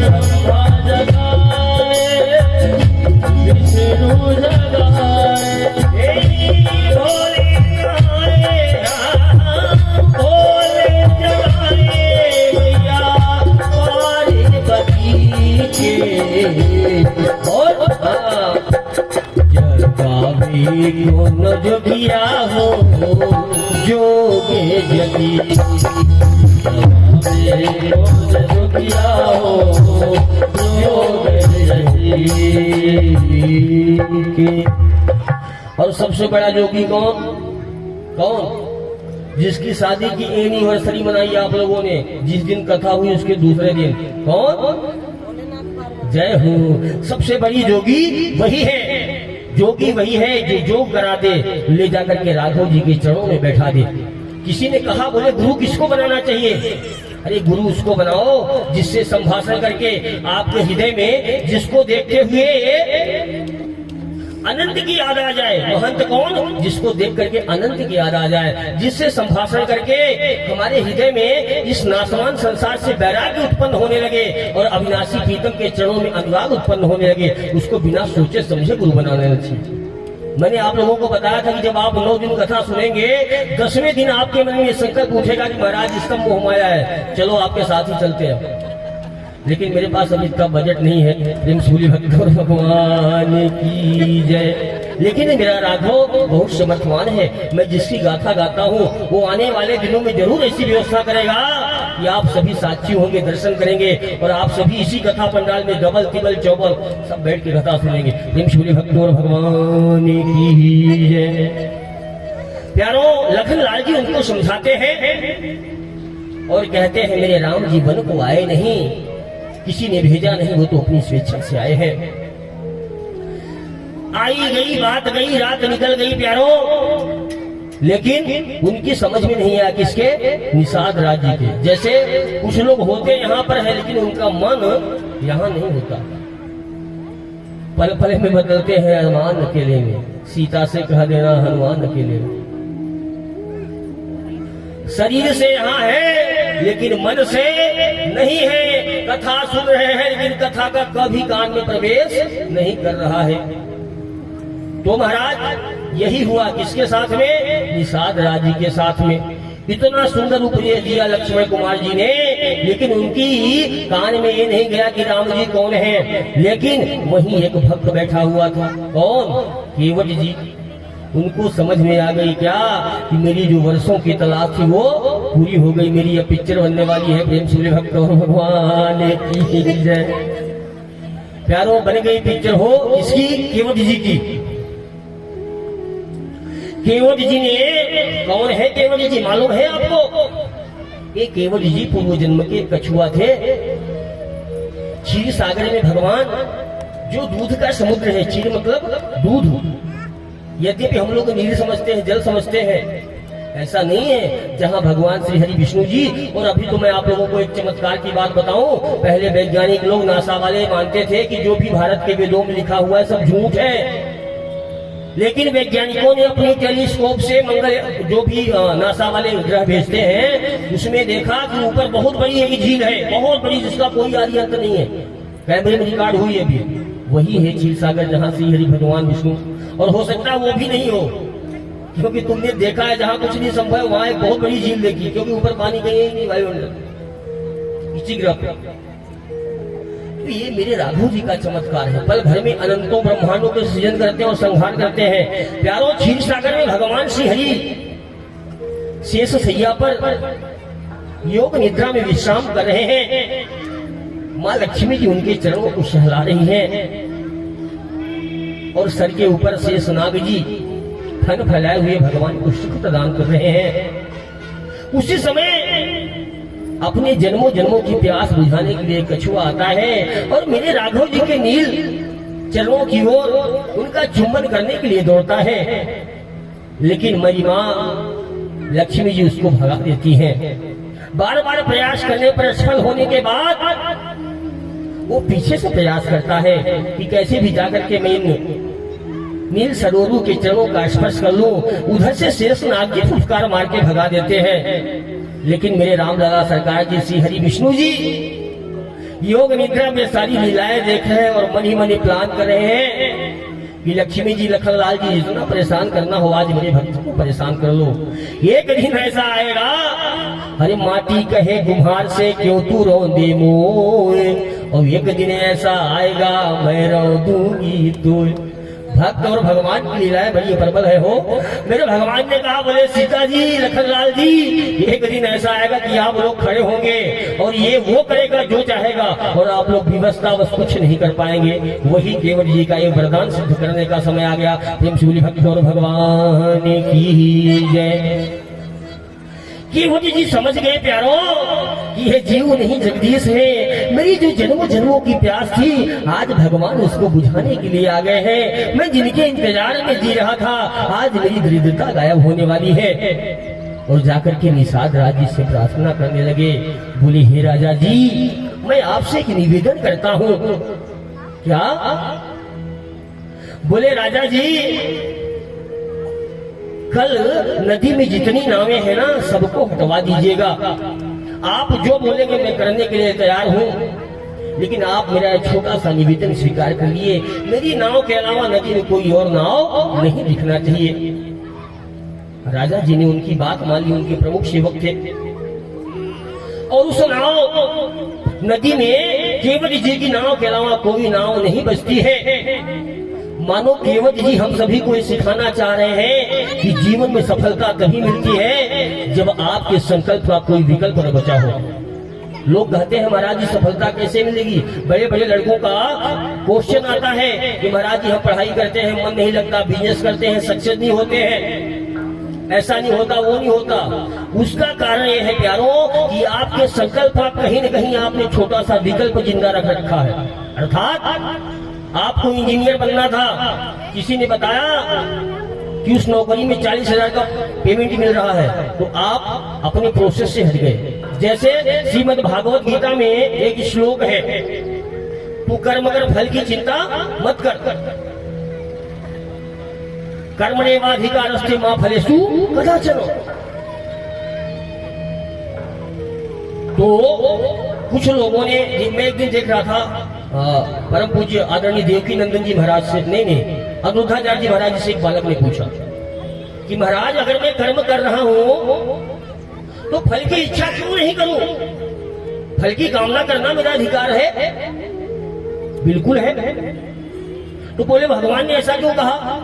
ब्रह्मा जगाए, विष्णु जगाए। जगावे कोनो जोगिया हो, जोगे जगी। जगावे कोनो जोगिया हो, जोगे जगी। और सबसे बड़ा जोगी कौन? कौन? जिसकी शादी की एनिवर्सरी मनाई आप लोगों ने, जिस दिन कथा हुई उसके दूसरे दिन। कौन? जय हो। सबसे बड़ी जोगी वही है, जोगी वही है जो जोग करा दे, ले जाकर के राघव जी के चरणों में बैठा दे। किसी ने कहा बोले गुरु किसको बनाना चाहिए? अरे गुरु उसको बनाओ जिससे संभाषण करके आपके हृदय में जिसको देखते हुए अनंत की याद आ जाए। महंत कौन? जिसको देख करके अनंत की याद आ जाए, जिससे संभाषण करके हमारे हृदय में इस नासवान संसार से वैराग्य उत्पन्न होने लगे और अविनाशी प्रीतम के चरणों में अनुराग उत्पन्न होने लगे। उसको बिना सोचे समझे गुरु बनाना चाहिए। मैंने आप लोगों को बताया था कि जब आप 9 दिन कथा सुनेंगे, 10वें दिन आपके मन में संकल्प उठेगा कि महाराज इसका मोह माया है, चलो आपके साथ ही चलते हैं। लेकिन मेरे पास अभी इतना बजट नहीं है। प्रेम सूली भक्त भगवान की जय। लेकिन मेरा राघव बहुत समर्थवान है। मैं जिसकी गाथा गाता हूँ वो आने वाले दिनों में जरूर ऐसी व्यवस्था करेगा कि आप सभी साक्षी होंगे, दर्शन करेंगे और आप सभी इसी कथा पंडाल में डबल तिबल चौबल सब बैठ के कथा सुनेंगे। प्रेम सूली भक्त भगवान की जय। प्यारो, लखन लाल जी उनको समझाते हैं और कहते हैं मेरे राम जी वन को आए नहीं, किसी ने भेजा नहीं, वो तो अपनी स्वेच्छा से आए हैं। आई गई बात गई, रात निकल गई प्यारो, लेकिन उनकी समझ में नहीं आया किसके? निषाद राज्य के। जैसे कुछ लोग होते यहाँ पर है लेकिन उनका मन यहाँ नहीं होता। पल पल में बदलते हैं हनुमान अकेले में। सीता से कह देना हनुमान अकेले में। शरीर से यहाँ है लेकिन मन से नहीं है। कथा सुन रहे हैं लेकिन कथा का कभी कान में प्रवेश नहीं कर रहा है। तो महाराज यही हुआ किसके साथ में? निषाद राज्य के साथ में। इतना सुंदर उपदेश दिया लक्ष्मण कुमार जी ने, लेकिन उनकी कान में ये नहीं गया कि राम जी कौन है। लेकिन वहीं एक भक्त बैठा हुआ था। कौन? केवट जी। उनको समझ में आ गई क्या कि मेरी जो वर्षों की तलाश थी वो पूरी हो गई। मेरी यह पिक्चर बनने वाली है। प्रेम सूर्य भक्त भगवान की जय। प्यारों, बन गई पिक्चर हो इसकी, केवट जी की। केवट जी ने, कौन है केवट जी मालूम है आपको? ये केवट जी पूर्व जन्म के कछुआ थे। क्षीर सागर में भगवान, जो दूध का समुद्र है, क्षीर मतलब दूध। यद्यपि हम लोग नीर समझते हैं, जल समझते हैं, ऐसा नहीं है। जहां भगवान श्री हरि विष्णु जी, और अभी तो मैं आप लोगों को एक चमत्कार की बात बताऊं। पहले वैज्ञानिक लोग, नासा वाले मानते थे कि जो भी भारत के वेदों में लिखा हुआ है सब झूठ है। लेकिन वैज्ञानिकों ने अपने टेलीस्कोप से मंगल जो भी नासा वाले ग्रह भेजते हैं उसमें देखा कि ऊपर बहुत बड़ी एक झील है, बहुत बड़ी, जिसका कोई आदि अंत नहीं है। कैमरे में रिकॉर्ड हुई है, भी वही है क्षीर सागर जहाँ श्री हरि भगवान विष्णु, और हो सकता है वो भी नहीं हो, क्योंकि तुमने देखा है जहाँ कुछ नहीं संभव वहां एक बहुत बड़ी झील देखी, क्योंकि ऊपर पानी कहीं है नहीं वायुमंडल इसी ग्रह पर। तो ये मेरे राघव जी का चमत्कार है। पल भर में अनंतों ब्रह्मांडों के सृजन करते हैं और संहार करते हैं। प्यारों, क्षीर सागर में भगवान श्री हरि शेष सैया पर योग निद्रा में विश्राम कर रहे हैं। माँ लक्ष्मी जी उनके चरणों को सहला रही हैं और सर के ऊपर शेष नाग जी फन फैलाए हुए भगवान को सुख प्रदान कर रहे हैं। उसी समय अपने जन्मों जन्मों की प्यास बुझाने के लिए कछुआ आता है और मेरे राघव जी के नील चरणों की ओर उनका चुंबन करने के लिए दौड़ता है, लेकिन मेरी माँ लक्ष्मी जी उसको भगा देती हैं। बार बार प्रयास करने पर असफल होने के बाद वो पीछे से प्रयास करता है कि कैसे भी जाकर के मैं नील सरोवरों के चरणों का स्पर्श कर लूं। उधर से शेषनाग जी फुफकार मार के भगा देते हैं, लेकिन मेरे रामलला सरकार जी श्री हरि विष्णु जी योग निद्रा में सारी लीलाएं देख रहे हैं और मन ही मन प्लान कर रहे हैं कि लक्ष्मी जी लखनलाल जी जितना परेशान करना हो आज मेरे भक्त को परेशान कर लो। एक दिन ऐसा आएगा, अरे माटी कहे कुम्हार से क्यों तू रोंदे मोए, और एक दिन ऐसा आएगा मैं रो दूंगी तू। भक्त और भगवान की लीलाएं बड़ी प्रबल है हो। मेरे भगवान ने कहा, बोले सीता जी, लखनलाल जी, एक दिन ऐसा आएगा कि आप लोग खड़े होंगे और ये वो करेगा जो चाहेगा और आप लोग विवशता बस कुछ नहीं कर पाएंगे। वही केवट जी का एक वरदान सिद्ध करने का समय आ गया। प्रेम से बोली भक्त और भगवान की जय। केवट जी समझ गए प्यारों कि यह जीव नहीं जगदीश है। मेरी जो जन्मों जन्मों की प्यास थी आज भगवान उसको बुझाने के लिए आ गए हैं। मैं जिनके इंतजार में जी रहा था आज मेरी दरिद्रता गायब होने वाली है। और जाकर के निषाद राज जी से प्रार्थना करने लगे, बोले हे राजा जी, मैं आपसे एक निवेदन करता हूँ। क्या? बोले राजा जी, कल नदी में जितनी नावें हैं ना सबको हटवा दीजिएगा। आप जो बोलेंगे मैं करने के लिए तैयार हूँ, लेकिन आप मेरा एक छोटा सा निवेदन स्वीकार कर लिए। मेरी नाव के अलावा नदी में कोई और नाव नहीं दिखना चाहिए। राजा जी ने उनकी बात मान ली, उनके प्रमुख सेवक थे। और उस नाव नदी में केवट जी की नाव के अलावा कोई नाव नहीं बचती है। मानो केवट जी हम सभी को सिखाना चाह रहे हैं कि जीवन में सफलता तभी मिलती है जब आपके संकल्प का कोई विकल्प न बचा हो। लोग कहते हैं महाराज जी सफलता कैसे मिलेगी। बड़े बड़े लड़कों का क्वेश्चन आता है कि महाराज जी हम पढ़ाई करते हैं, मन नहीं लगता, बिजनेस करते हैं, सक्सेस नहीं होते हैं, ऐसा नहीं होता, वो नहीं होता। उसका कारण यह है प्यारों कि आपके संकल्प का कहीं न कहीं आपने छोटा सा विकल्प जिंदा रख रखा है। अर्थात आपको इंजीनियर बनना था, किसी ने बताया कि उस नौकरी में 40,000 का पेमेंट मिल रहा है, तो आप अपने प्रोसेस से हट गए। जैसे श्रीमद् भागवत गीता में एक श्लोक है, तू कर्म कर फल की चिंता मत कर, कर्मण्येवाधिकारस्ते मा फलेषु कदाचन। तो कुछ लोगों ने, मैं एक दिन देख रहा था परम पूज्य आदरणीय देवकी नंदन जी महाराज से, नहीं अनिरुद्धाचार्य जी महाराज से एक बालक ने पूछा कि महाराज अगर मैं कर्म कर रहा हूँ तो फल की इच्छा क्यों नहीं करूं? फल की कामना करना मेरा अधिकार है। बिल्कुल है। तो बोले भगवान ने ऐसा क्यों कहा?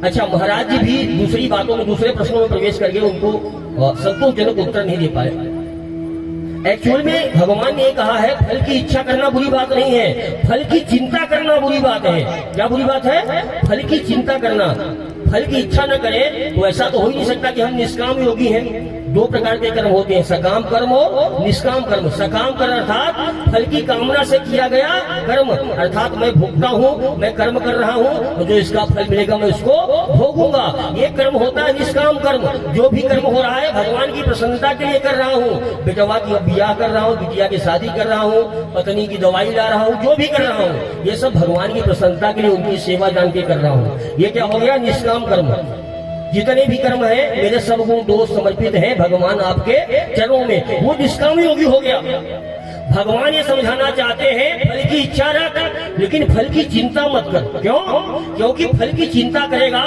अच्छा, महाराज जी भी दूसरी बातों में, दूसरे प्रश्नों में प्रवेश करके उनको संतोषजनक उत्तर नहीं दे पाए। एक्चुअल में भगवान ने कहा है फल की इच्छा करना बुरी बात नहीं है, फल की चिंता करना बुरी बात है। क्या बुरी बात है? फल की चिंता करना। फल की इच्छा न करें तो ऐसा तो हो ही नहीं सकता कि हम निष्काम योगी हैं। दो प्रकार के कर्म होते हैं, सकाम कर्म और निष्काम कर्म। सकाम कर्म अर्थात फल की कामना से किया गया कर्म, अर्थात मैं भोगता हूँ, मैं कर्म कर रहा हूँ तो जो इसका फल मिलेगा मैं उसको भोगूंगा। ये कर्म होता है निष्काम कर्म। जो भी कर्म हो रहा है भगवान की प्रसन्नता के लिए कर रहा हूँ। बेटवा की ब्याह कर रहा हूँ, बिटिया की शादी कर रहा हूँ, पत्नी की दवाई ला रहा हूँ, जो भी कर रहा हूँ ये सब भगवान की प्रसन्नता के लिए उनकी सेवा जान के कर रहा हूँ। ये क्या हो गया? निष्काम कर्म। जितने भी कर्म है मेरे सब गुण दोष समर्पित हैं भगवान आपके चरणों में, वो निष्काम योगी हो गया। भगवान ये समझाना चाहते हैं फल की इच्छा रख, लेकिन फल की चिंता मत कर। क्यों? क्योंकि फल की चिंता करेगा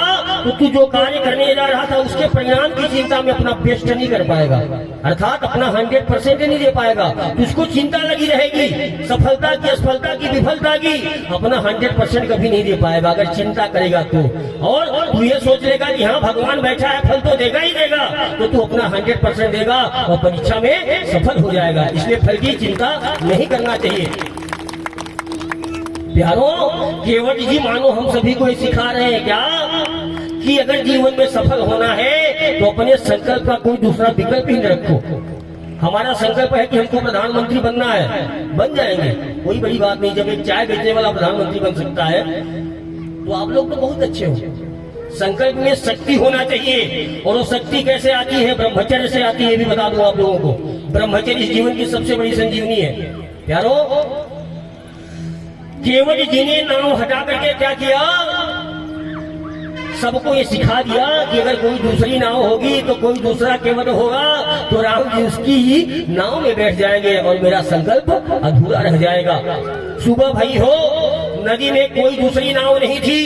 तो तू जो कार्य करने जा रहा था उसके परिणाम की चिंता में अपना बेस्ट नहीं कर पाएगा, अर्थात अपना 100% नहीं दे पाएगा। तुझको चिंता लगी रहेगी सफलता की, असफलता की, विफलता की, अपना 100% कभी नहीं दे पाएगा अगर चिंता करेगा तो। और तू ये सोच लेगा कि हाँ भगवान बैठा है फल तो देगा ही देगा, तो तू अपना 100% देगा और परीक्षा में सफल हो जाएगा। इसलिए फल की चिंता नहीं करना चाहिए। प्यारों, केवट जी मानो हम सभी को ये सिखा रहे हैं क्या कि अगर जीवन में सफल होना है तो अपने संकल्प का कोई दूसरा विकल्प ही न रखो। हमारा संकल्प है कि हमको प्रधानमंत्री बनना है, बन जाएंगे, कोई बड़ी बात नहीं। जब एक चाय बेचने वाला प्रधानमंत्री बन सकता है तो आप लोग तो बहुत अच्छे हो। संकल्प में शक्ति होना चाहिए, और वो शक्ति कैसे आती है? ब्रह्मचर्य से आती है। भी बता दूं आप लोगों को, ब्रह्मचर्य इस जीवन की सबसे बड़ी संजीवनी है। प्यारो, केवट जी ने नाव हटा करके क्या किया? सबको ये सिखा दिया कि अगर कोई दूसरी नाव होगी तो कोई दूसरा केवट होगा तो राम जी उसकी ही नाव में बैठ जाएंगे और मेरा संकल्प अधूरा रह जाएगा। सुबह भाई हो, नदी में कोई दूसरी नाव नहीं थी।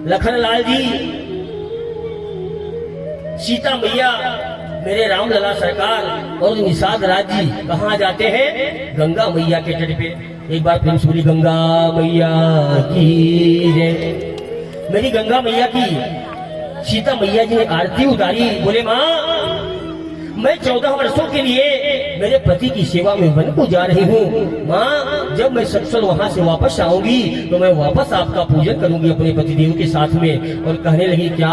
लखनलाल जी, सीता मैया, मेरे रामलला सरकार और निषाद राज जी कहाँ जाते हैं? गंगा मैया के तट पे। एक बार फिर सूरी गंगा मैया की जय। मेरी गंगा मैया की सीता मैया जी ने आरती उतारी, बोले माँ मैं 14 वर्षों के लिए मेरे पति की सेवा में वन को जा रही हूँ। माँ जब मैं सत्संग वहाँ से वापस आऊंगी तो मैं वापस आपका पूजन करूंगी अपने पतिदेव के साथ में। और कहने लगी क्या?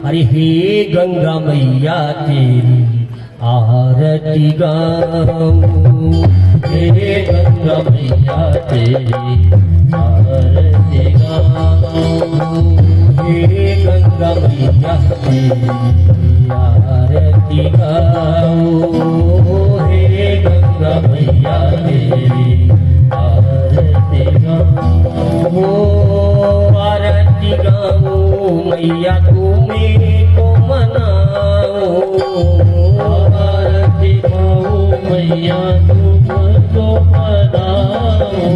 अरे हे गंगा मैया तेरी आरती गाऊं, हे गंगा मैया तेरी आरती गाऊं, हे गंगा मैया तेरी आरती गाऊं, हे गंगा मैया तेरी आरती गाऊं, आरती गाऊं मैया तुम्हें को मनाओ, आरती गाऊं मैया तुमको मनाऊं,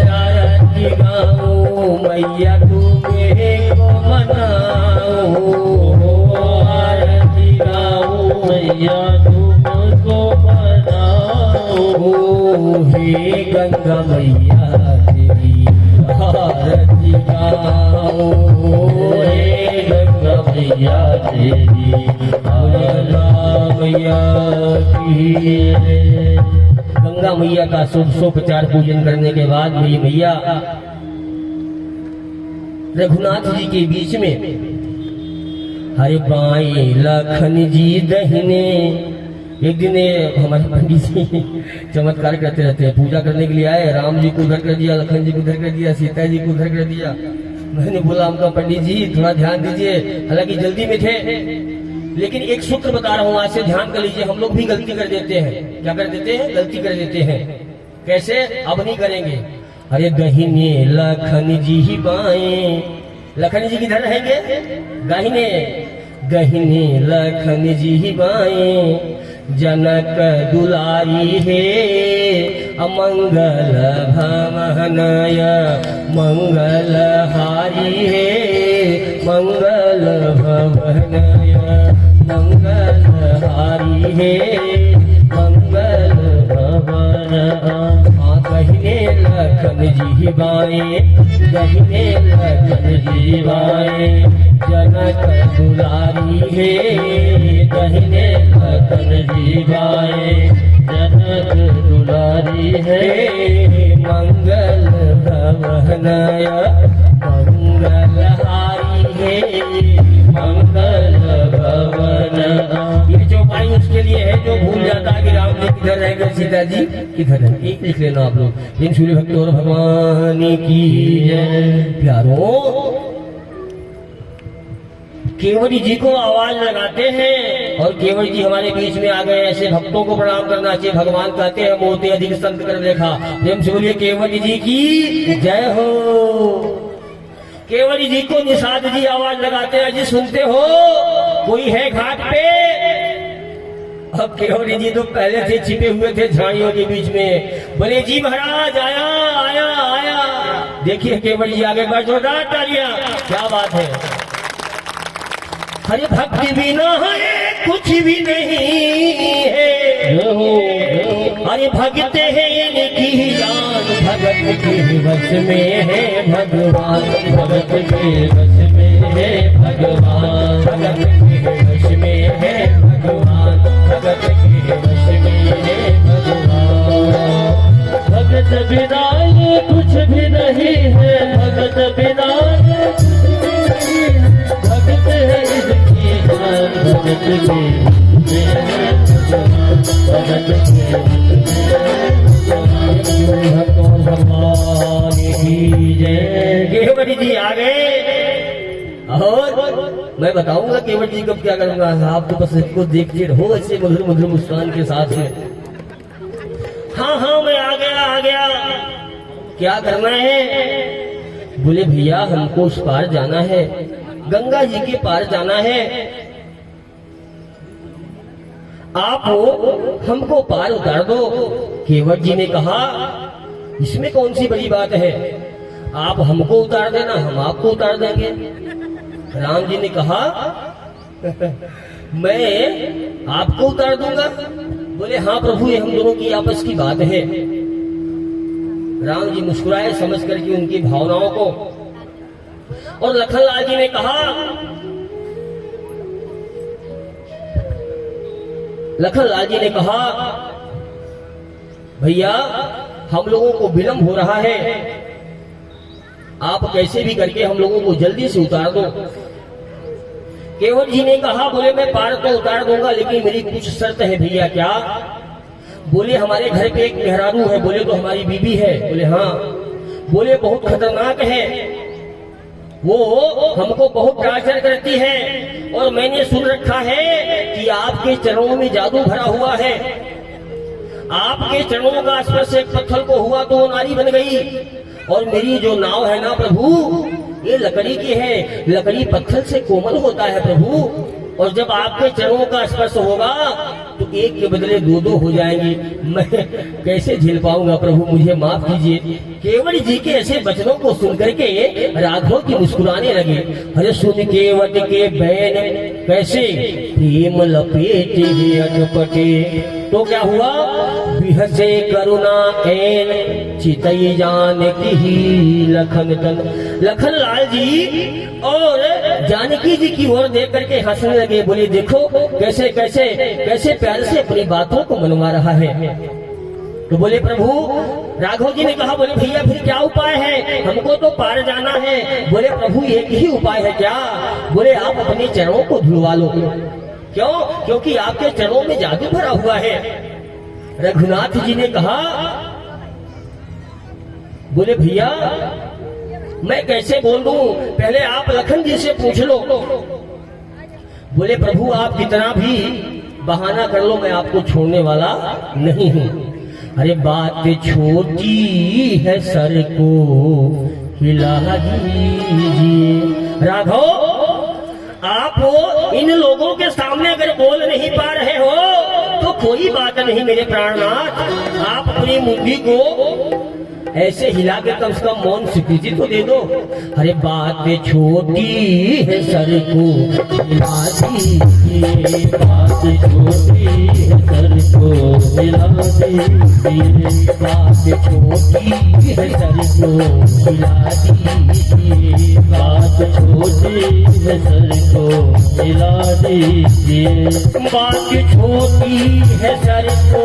आरती गाऊं मैया तुम्हें को मनाओ, आरती गाऊं मैया तुमको मनाऊं, हे गंगा मैया तेरी आरती गाऊं, हे गंगा मैया तेरी गंगा मैया की। गंगा मैया का षोडशोपचार पूजन करने के बाद मेरी मैया रघुनाथ जी के बीच में, हरे बाएं लखन जी दहिने। एक दिन हमारे पंडित जी चमत्कार करते रहते हैं, पूजा करने के लिए आए, राम जी को उधर कर दिया, लखन जी को उधर कर दिया, सीता जी को उधर कर दिया। मैंने बोला हमका पंडित जी थोड़ा ध्यान दीजिए, हालांकि जल्दी में थे, लेकिन एक सूत्र बता रहा हूँ, आज से ध्यान कर लीजिए। हम लोग भी गलती कर देते हैं। क्या कर देते हैं? गलती कर देते हैं। कैसे? अब नहीं करेंगे। अरे दहिने लखन जी ही बाएं, लखन जी किधर रहेंगे? दाहिने। दहिने लखन जी ही बाएं, जनक दुलारी है अमंगल भवनय मंगल हारी है, मंगल भवनय मंगल हारी है, मंगल भवन। दहिने लखन जी बाएं, दहिने लखन जी बाएं, जनक दुलारी है, दहिने लखन जी बाएं, जनक दुलारी है, मंगल भवनय मंगल हारी है, मंगल भवन किधर रह गए सीता जी, किधर है? एक लिख लेना आप लोग। इन सूर्य भक्त और भगवान की जय। प्यारों, केवड़ी जी को आवाज लगाते हैं और केवड़ी जी हमारे बीच में आ गए। ऐसे भक्तों को प्रणाम करना चाहिए। भगवान कहते हैं मोते अधिक संत कर देखा। प्रेम से बोलिए केवड़ी जी की जय हो। केवड़ी जी को निषाद जी आवाज लगाते हैं, जी सुनते हो कोई है घाट पे? अब केवड़ी जी तो पहले से छिपे हुए थे झाड़ियों के बीच में। बोले जी महाराज आया आया आया। देखिए केवड़ी जी आगे बढ़, जोरदार तालियां, क्या बात है। हरि भक्ति बिना है कुछ भी नहीं है। हरि भक्त है इनकी जान, भगत के वश में है भगवान। भगत के वश में है भगवान। भगत के वश में है भगवान। भगत के वश में है भगवान। भगत बिना ये कुछ भी नहीं है। भगत बिना ये कुछ भी नहीं है। भगत है इसकी जान। भगत के भगत के भगवान की जय। केवड़ी जी आ गए और मैं बताऊंगा केवड़ी जी कब क्या करूंगा। आप तो बस इसको देखते रहो ऐसे मधुर मधुर मुस्कान के साथ में। हाँ हाँ मैं आ गया। क्या करना है? बोले भैया हमको उस पार जाना है, गंगा जी के पार जाना है। आप हमको पार उतार दो। केवट जी ने कहा इसमें कौन सी बड़ी बात है, आप हमको उतार देना, हम आपको उतार देंगे। राम जी ने कहा मैं आपको उतार दूंगा। बोले हाँ प्रभु, ये हम दोनों की आपस की बात है। राम जी मुस्कुराए समझ करके उनकी भावनाओं को। और लखनलाल जी ने कहा, लखनलाल जी ने कहा भैया हम लोगों को विलंब हो रहा है, आप कैसे भी करके हम लोगों को जल्दी से उतार दो। केवट जी ने कहा बोले मैं पार तो उतार दूंगा, लेकिन मेरी कुछ शर्त है। भैया क्या? बोले हमारे घर पे एक मेहरारू है। बोले तो हमारी बीबी है। बोले हाँ। बोले बहुत खतरनाक है, वो हमको बहुत टार्चर करती है और मैंने सुन रखा है कि आपके चरणों में जादू भरा हुआ है। आपके चरणों का स्पर्श एक पत्थर को हुआ तो वो नारी बन गई। और मेरी जो नाव है ना प्रभु, ये लकड़ी की है। लकड़ी पत्थर से कोमल होता है प्रभु, और जब आपके चरणों का स्पर्श होगा तो एक के बदले दो दो हो जाएंगे। मैं कैसे झेल पाऊंगा प्रभु, मुझे माफ कीजिए। केवट जी के ऐसे वचनों को सुन करके राघव की मुस्कुराने लगे। अरे सुन केवट के बैन कैसे प्रेम लपेटे अटपटे। तो क्या हुआ? बिहसे करुणा ऐन चितई जान की लखन तन। लखन लाल जी और जानकी जी की ओर देख करके हंसने लगे। बोले देखो कैसे कैसे कैसे प्यार से अपनी बातों को मनवा रहा है। तो बोले प्रभु, राघव जी ने कहा बोले भैया फिर क्या उपाय है, हमको तो पार जाना है। बोले प्रभु एक ही उपाय है। क्या? बोले आप अपने चरणों को धुलवा लो। क्यों? क्योंकि आपके चरणों में जादू भरा हुआ है। रघुनाथ जी ने कहा बोले भैया मैं कैसे बोल दूं, पहले आप लखन जी से पूछ लो। बोले प्रभु आप कितना भी बहाना कर लो, मैं आपको छोड़ने वाला नहीं हूं। अरे बात छोटी है सर को हिला दीजिए। राघव आप इन लोगों के सामने अगर बोल नहीं पा रहे हो तो कोई बात नहीं मेरे प्राणनाथ, आप अपनी मुट्ठी को ऐसे हिला के कम से कम मौन स्वीकृति तो दे दो। अरे बात छोटी है सर को हिला दीजिए। बात छोटी है सर को हिला दीजिए। बात छोटी है सर को हिला दीजिए। बात छोटी है सर को हिला दीजिए। बात छोटी है सर को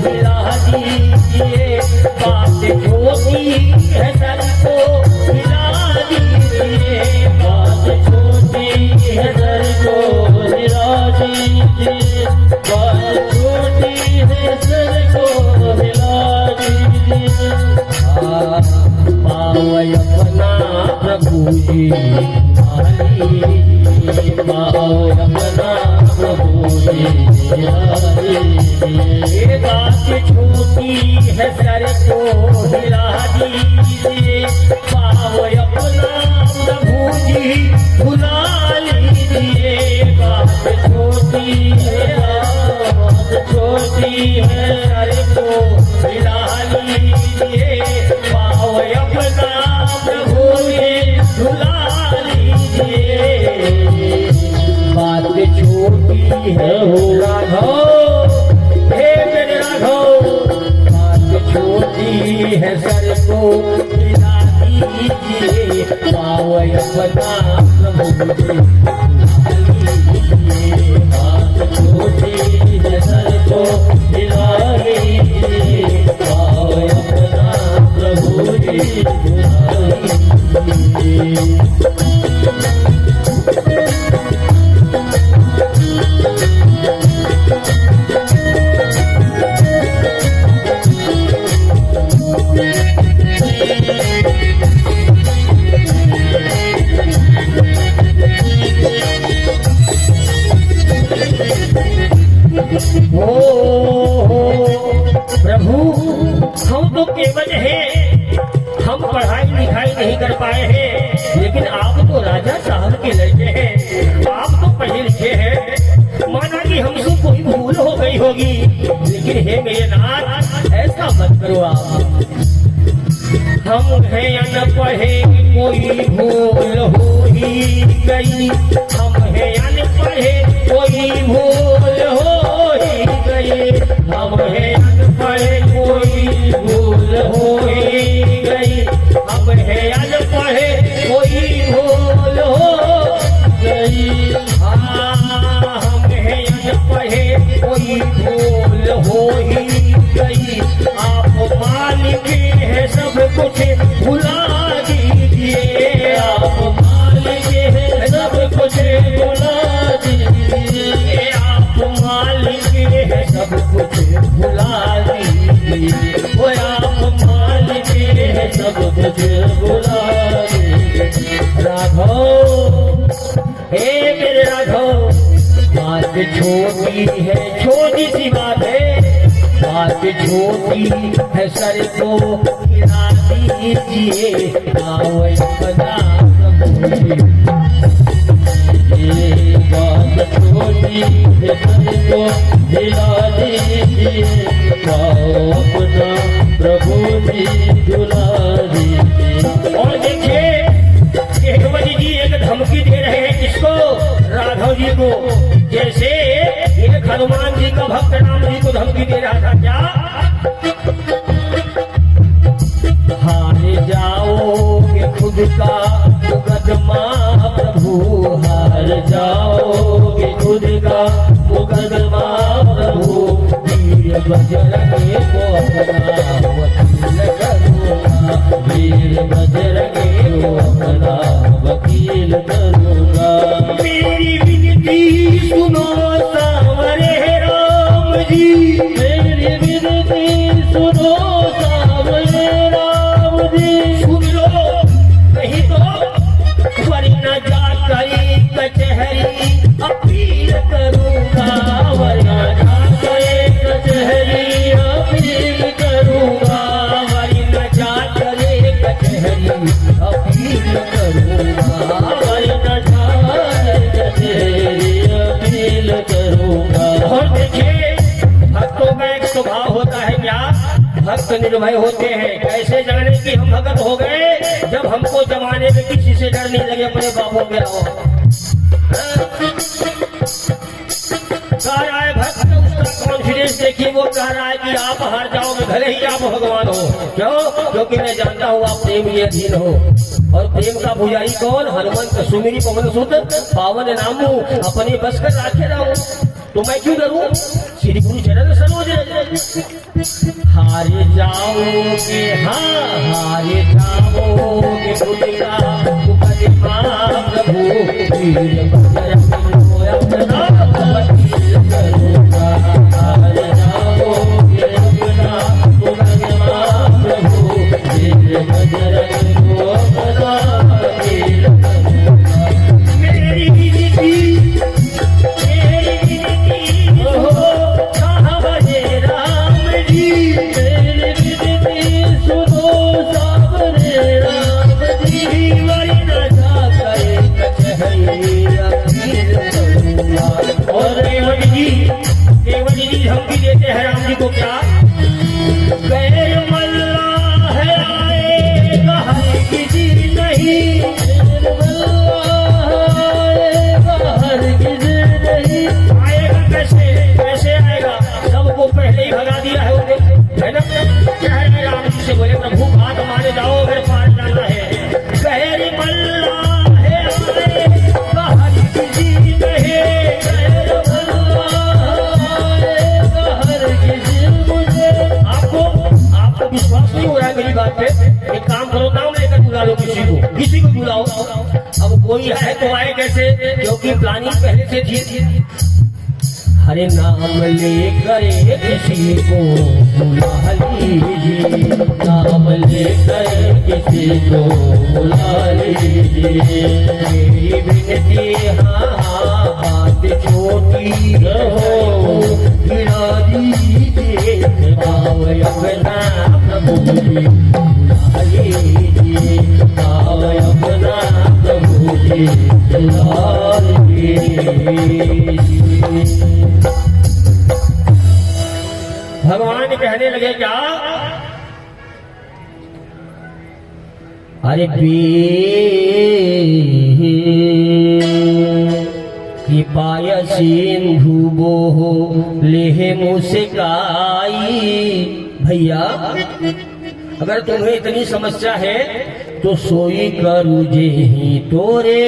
हिला दीजिए। बात छोटी है सर को हिला दीजिए। बात छोटी है सर को हिला दीजिए। बात छोटी है सर प्रभु जी पाओ अपना प्रभु जी ये बात छोटी है सर को हिला दीजिए, पाओ अपना प्रभु जी भुला लीजिए। बात छोटी है सर को हिला लीजिए, पाओ अपना प्रभु जी भुला लीजिए। बात छोटी है राघव, हे मेरे राघव, बात छोटी है सर को हिला दीजिए, पाओ अपना प्रभु जी भुला लीजिए। बात छोटी है सर को हिला दीजिए, पाओ अपना प्रभु जी भुला लीजिए। प्रभु हम तो केवल हैं, हम पढ़ाई लिखाई नहीं कर पाए हैं, लेकिन आप तो राजा साहब के लड़के हैं, आप तो पढ़े लिखे हैं। माना कि हमसे कोई भूल हो गई होगी, लेकिन हे मेरे नाथ ऐसा मत करो आप। हम हैं अनपढ़े कोई भूल हो ही गई, हम हैं अनपढ़े कोई भूल हो ही गई, हम हैं अनपढ़े कोई भूल हो ही गई, हम हैं अनपढ़े कोई भूल हो गई। हम हैं अनपढ़े कोई भूल हो ही गई, आप मालिक है सब कुछ भुला दीजिए, आप मालिक है सब कुछ भुला दीजिए, आप मालिक है सब कुछ भुला दीजिए, वो आप मालिक है सब कुछ भुला दीजिए। राघव, हे मेरे राघव, बात छोटी है, छोटी सी बात है, बात छोटी है सर को हिला दीजिए, पाओ अपना प्रभु जी। ये बात छोटी है सर को हिला दीजिए, पाओ अपना प्रभु जी भुला दीजिए। और देखिए केवटी जी एक धमकी दे रहे हैं किसको? राघव जी को। जैसे एक हनुमान जी का भक्त राम जी को धमकी दे रहा था, क्या हार जाओगे खुद का मुकदमा प्रभु, हार जाओगे खुद का मुकदमा प्रभु, वीर बजरंग को अपना वकील करूंगा, वीर बजरंग को अपना वकील करूंगा। मेरी विनती सुनो सावरे राम जी, मेरी विनती सुनो सावरे राम जी, सुन लो नहीं तो वरना जाकर कचहरी अपील करूंगा, वरना जाकर कचहरी अपील करूंगा, वरना जाकर कचहरी अपील करूंगा, वरना जाकर कचहरी अपील करूंगा। और देखिए भक्तों का एक स्वभाव होता है, क्या भक्त निर्भय होते हैं। कैसे जाने कि हम भक्त हो गए? जब हमको जमाने में किसी से डर नहीं लगे, अपने बापों के अलावा। कह रहा है भक्त, उसका कॉन्फिडेंस देखिए, वो कह रहा है कि आप हार जाओगे भले ही आप भगवान हो। क्यों? क्योंकि मैं जानता हूँ आप प्रेम के अधीन हो, और प्रेम का पुजारी कौन? हनुमंत। सुमिरी पवन सुत पावन नामू, अपने बस कर राखे राहू, तो मैं क्यों डरूं? श्री गुरु चरण सरोज रज। हार जाओगे, हाँ हार जाओगे खुद का मुकदमा प्रभु, वीर बजरंग को अपना वकील करूंगा, हार जाओगे अपना मुकदमा प्रभु, वीर बजरंग को अपना वकील हैं राम जी को क्या? गैर मल्ला है आएगा हर किसी नहीं, हर किसी नहीं। आएगा कैसे? कैसे आएगा? सबको पहले ही भगा दिया है उन्हें, है ना? कह रहे राम जी से बोले प्रभु बात माने जाओ, अगर पार जाना है। गैर मल्ला है आएगा हर किसी नहीं, आपको विश्वास नहीं हो रहा है मेरी बात पे? एक काम करो, नाम लेकर बुला लो किसी को बुलाओ। अब कोई है तो आए कैसे, क्योंकि प्लानिंग पहले से थी। हरे नाम लेकर किसी को बुला लीजिए, नाम लेकर किसी को बुला लीजिए। मेरी विनती हाँ बात छोटी हो गिरा दीजिए, आओ अपना प्रभु जी बुला लीजिए, आओ अपना प्रभु जी बुला लीजिए। भगवान कहने लगे क्या? अरे कृपाय सिंधु बोहो लेहे मुस्काई। भैया अगर तुम्हें इतनी समस्या है तो सोई करू जे ही तोरे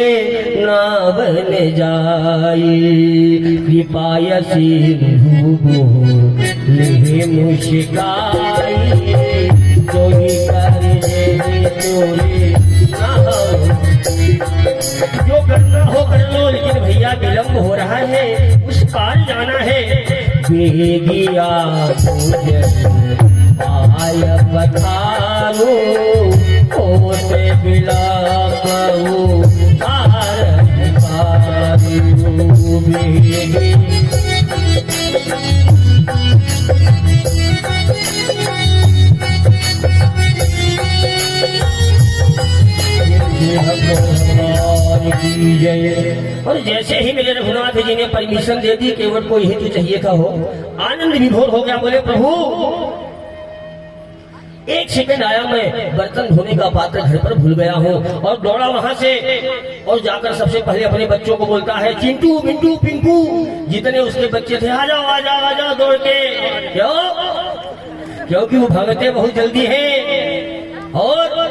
ना बन जाई। कृपाय सिंधु बोहो लेहे मुस्काई, सोई कर जे तोरे ना। जो करना हो कर लो, लेकिन भैया विलम्ब हो रहा है, उस पार जाना है। बेगिया आय पठारो होते बिलाप आर और जैसे ही मेरे रघुनाथ जी ने परमिशन दे दी, केवट को यही तो चाहिए था हो, आनंद विभोर हो गया। बोले प्रभु एक सेकंड आया, मैं बर्तन धोने का पात्र घर पर भूल गया हूँ। और दौड़ा वहां से और जाकर सबसे पहले अपने बच्चों को बोलता है, चिंटू मिंटू पिंकू जितने उसके बच्चे थे, आ जाओ आ जाओ आ जाओ दौड़ के। क्यों? क्योंकि वो भागते बहुत जल्दी हैं। और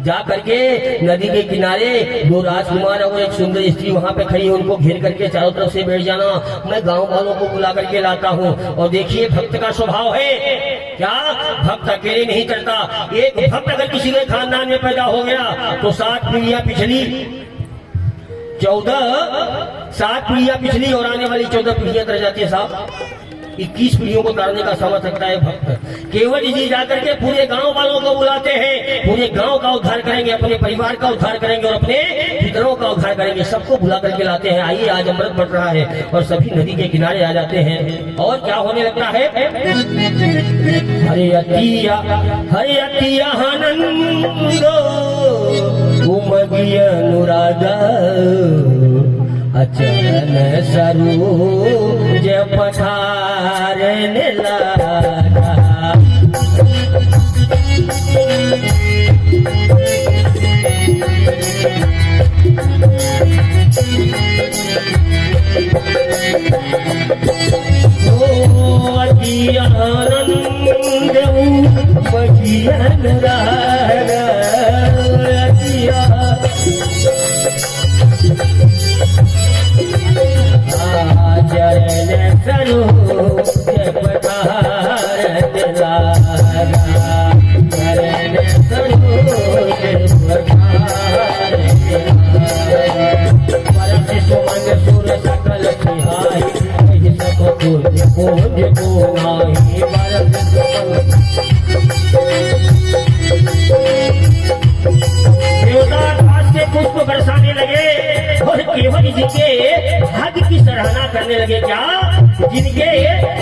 जा करके नदी के किनारे दो राजकुमार और एक सुंदर स्त्री वहां पे खड़ी है, उनको घेर करके चारों तरफ से बैठ जाना। मैं गांव वालों को बुला करके लाता हूँ। और देखिए भक्त का स्वभाव है क्या, भक्त अकेले नहीं चलता। एक भक्त अगर किसी के खानदान में पैदा हो गया तो 7 पीढ़ियां पिछली 7 पीढ़ियां पिछली और आने वाली 14 पीढ़ियां तर जाती है साहब। 21 पीढ़ियों को तारने का सामर्थ्य रखता है भक्त। केवल जी जाकर के पूरे गांव वालों को बुलाते हैं, पूरे गांव का उद्धार करेंगे, अपने परिवार का उद्धार करेंगे और अपने पितरों का उद्धार करेंगे। सबको बुला करके लाते हैं, आइए आज अमृत बढ़ रहा है। और सभी नदी के किनारे आ जाते हैं। और क्या होने लगता है? हरे अतिया आनंद उमगिय अनुरागा, अचन सरूज पठारने लगा। ओ अति आनंद उमगिय अनुरागा, चरण सरोज पठारत लागा, चरण सरोज पठारत लागा। परस सुमन सुर सकल सिहाई, सब कुछ खोज को नाही। परस देवता से पुष्प बरसाने लगे और केवल जी के भाग्य की सराहना करने लगे। क्या? जिनके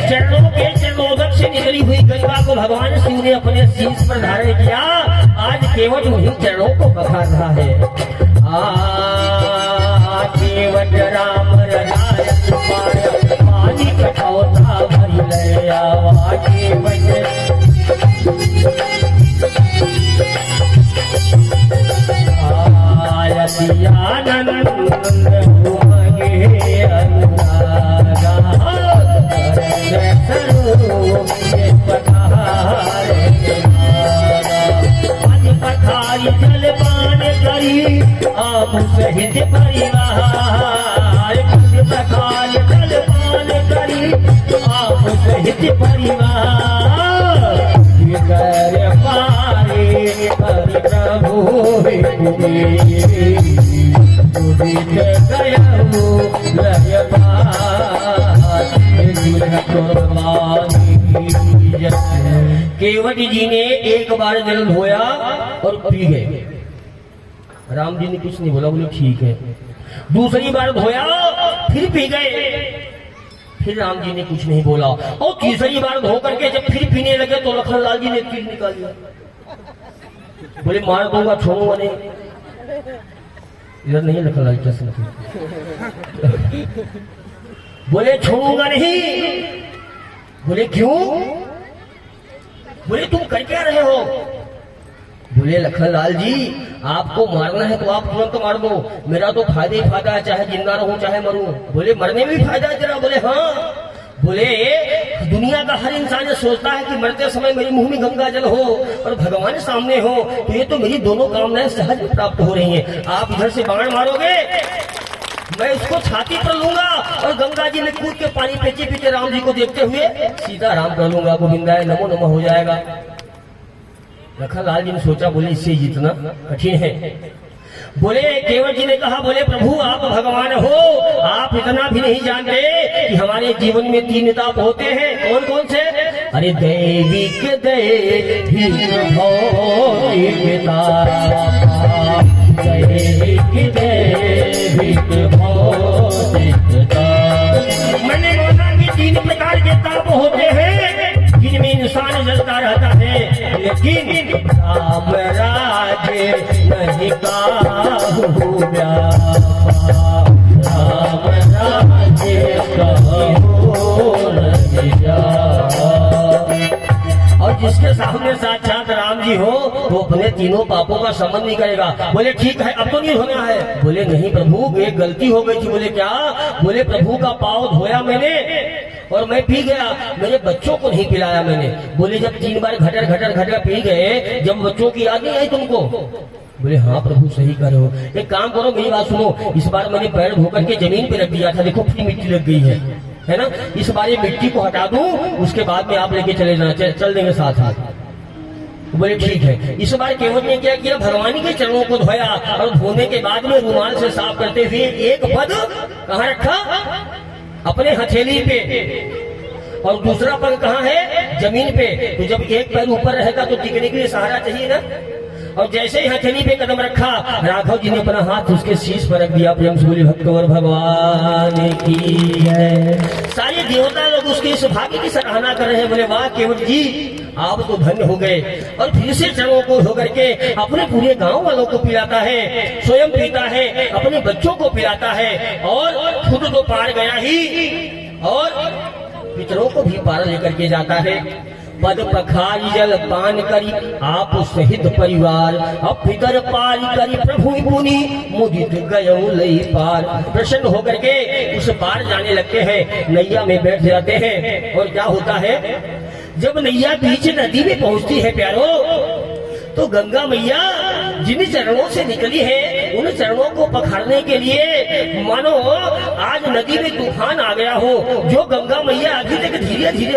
चरणों के चरणोदक से निकली हुई गंगा को भगवान शिव ने अपने शीश पर धारण किया। आज केवट उन्हीं चरणों को बखार रहा है। केवट राम रजाय पानी कठौता भरी ले, आवाज़ बजे आनंद उमगे अनुरागा पठारी जलपान करी आप सहित परिवार पठारी जलपान करी आप सहित परिवार कर पारे हरि प्रभु उदित गयो लय केवट जी ने एक बार जल धोया और पी गए। राम जी ने कुछ नहीं बोला, बोले ठीक है। दूसरी बार धोया फिर पी गए, फिर राम जी ने कुछ नहीं बोला। और तीसरी बार धो करके जब फिर पीने लगे तो लखनलाल जी ने तीर निकाल दिया, बोले मार दूंगा, छोड़ूंगा नहीं। इधर नहीं लखनलाल क्या सुनते, बोले छोड़ूंगा नहीं। बोले क्यों? बोले तुम कर क्या रहे हो? बोले लखनलाल जी आपको मारना है तो आप तुरंत मार दो, मेरा तो फायदा ही फायदा है, चाहे जिंदा रहूं चाहे मरूं। बोले मरने में भी फायदा है जरा? बोले हाँ। बोले दुनिया का हर इंसान ये सोचता है कि मरते समय मेरे मुंह में गंगा जल हो और भगवान सामने हो, तो ये तो मेरी दोनों कामनाएं सहज प्राप्त हो रही हैं। आप इधर से बाण मारोगे, मैं इसको छाती पर लूंगा और गंगा जी में कूद के पानी पीछे पीछे राम जी को देखते हुए सीधा राम कर लूंगा, गोविंदाय नमो नमः हो जाएगा। लखनलाल जी ने सोचा, बोले इससे जीतना कठिन है। बोले केवट जी ने कहा, बोले प्रभु आप भगवान हो, आप इतना भी नहीं जानते कि हमारे जीवन में तीन ताप होते हैं। कौन कौन से? अरे दैविक दैविक भौतिक ताप, दैविक दैविक भौतिक ताप। मैंने बोला कि तीन प्रकार के ताप होते हैं जिनमें इंसान जलता रहता है, लेकिन राम राज्य नहीं काहू व्यापा, राम राज्य कहो नहीं जापा। और जिसके सामने साक्षात राम जी हो वो अपने तीनों पापों का समन नहीं करेगा। बोले ठीक है अब तो नहीं होना है। बोले नहीं प्रभु एक गलती हो गई थी। बोले क्या? बोले प्रभु का पाँव धोया मैंने और मैं पी गया, मेरे बच्चों को नहीं पिलाया मैंने। बोले जब 3 बार घटर घटर घटर पी गए, जब बच्चों की याद नहीं आई तुमको? बोले हाँ प्रभु सही कर रहे हो। एक काम करो मेरी बात सुनो, इस बार मैंने पैर धोकर के जमीन पे रख दिया था, देखो फिर मिट्टी लग गई है ना? इस बार ये मिट्टी को हटा दूं, उसके बाद में आप लेके चले जाना, चल देंगे साथ साथ। बोले ठीक है। इस बार केवट ने क्या किया, भगवान के चरणों को धोया और धोने के बाद में रुमाल से साफ करते हुए एक पद कहाँ रखा? अपने हथेली पे, और दूसरा पग कहाँ है? जमीन पे। तो जब एक पैर ऊपर रहेगा तो टिकने के लिए सहारा चाहिए ना। और जैसे ही हथेली पे कदम रखा, राघव जी ने अपना हाथ उसके शीश पर रख दिया। प्रेम से बोले भक्तवर भगवान की है। सारे देवता लोग उसके इस भाग्य की सराहना कर रहे हैं। बोले वाह केवट जी आप तो धन्य हो गए। और फिर से चरणों को धो करके अपने पूरे गांव वालों को पिलाता है, स्वयं पीता है, अपने बच्चों को पिलाता है और खुद तो पार गया ही और पितरों को भी पार लेकर के जाता है। पद पखारी जल पान करी आप सहित परिवार, अब पितर पारी करी प्रभु पुनि मुदित गयो लई पार। प्रसन्न होकर के उस पार जाने लगते हैं, नैया में बैठ जाते हैं। और क्या होता है, जब नैया बीच नदी में पहुंचती है प्यारो, तो गंगा मैया जिन चरणों से निकली है उन चरणों को पखारने के लिए मानो आज नदी में तूफान आ गया हो। जो गंगा मैया अभी तक धीरे धीरे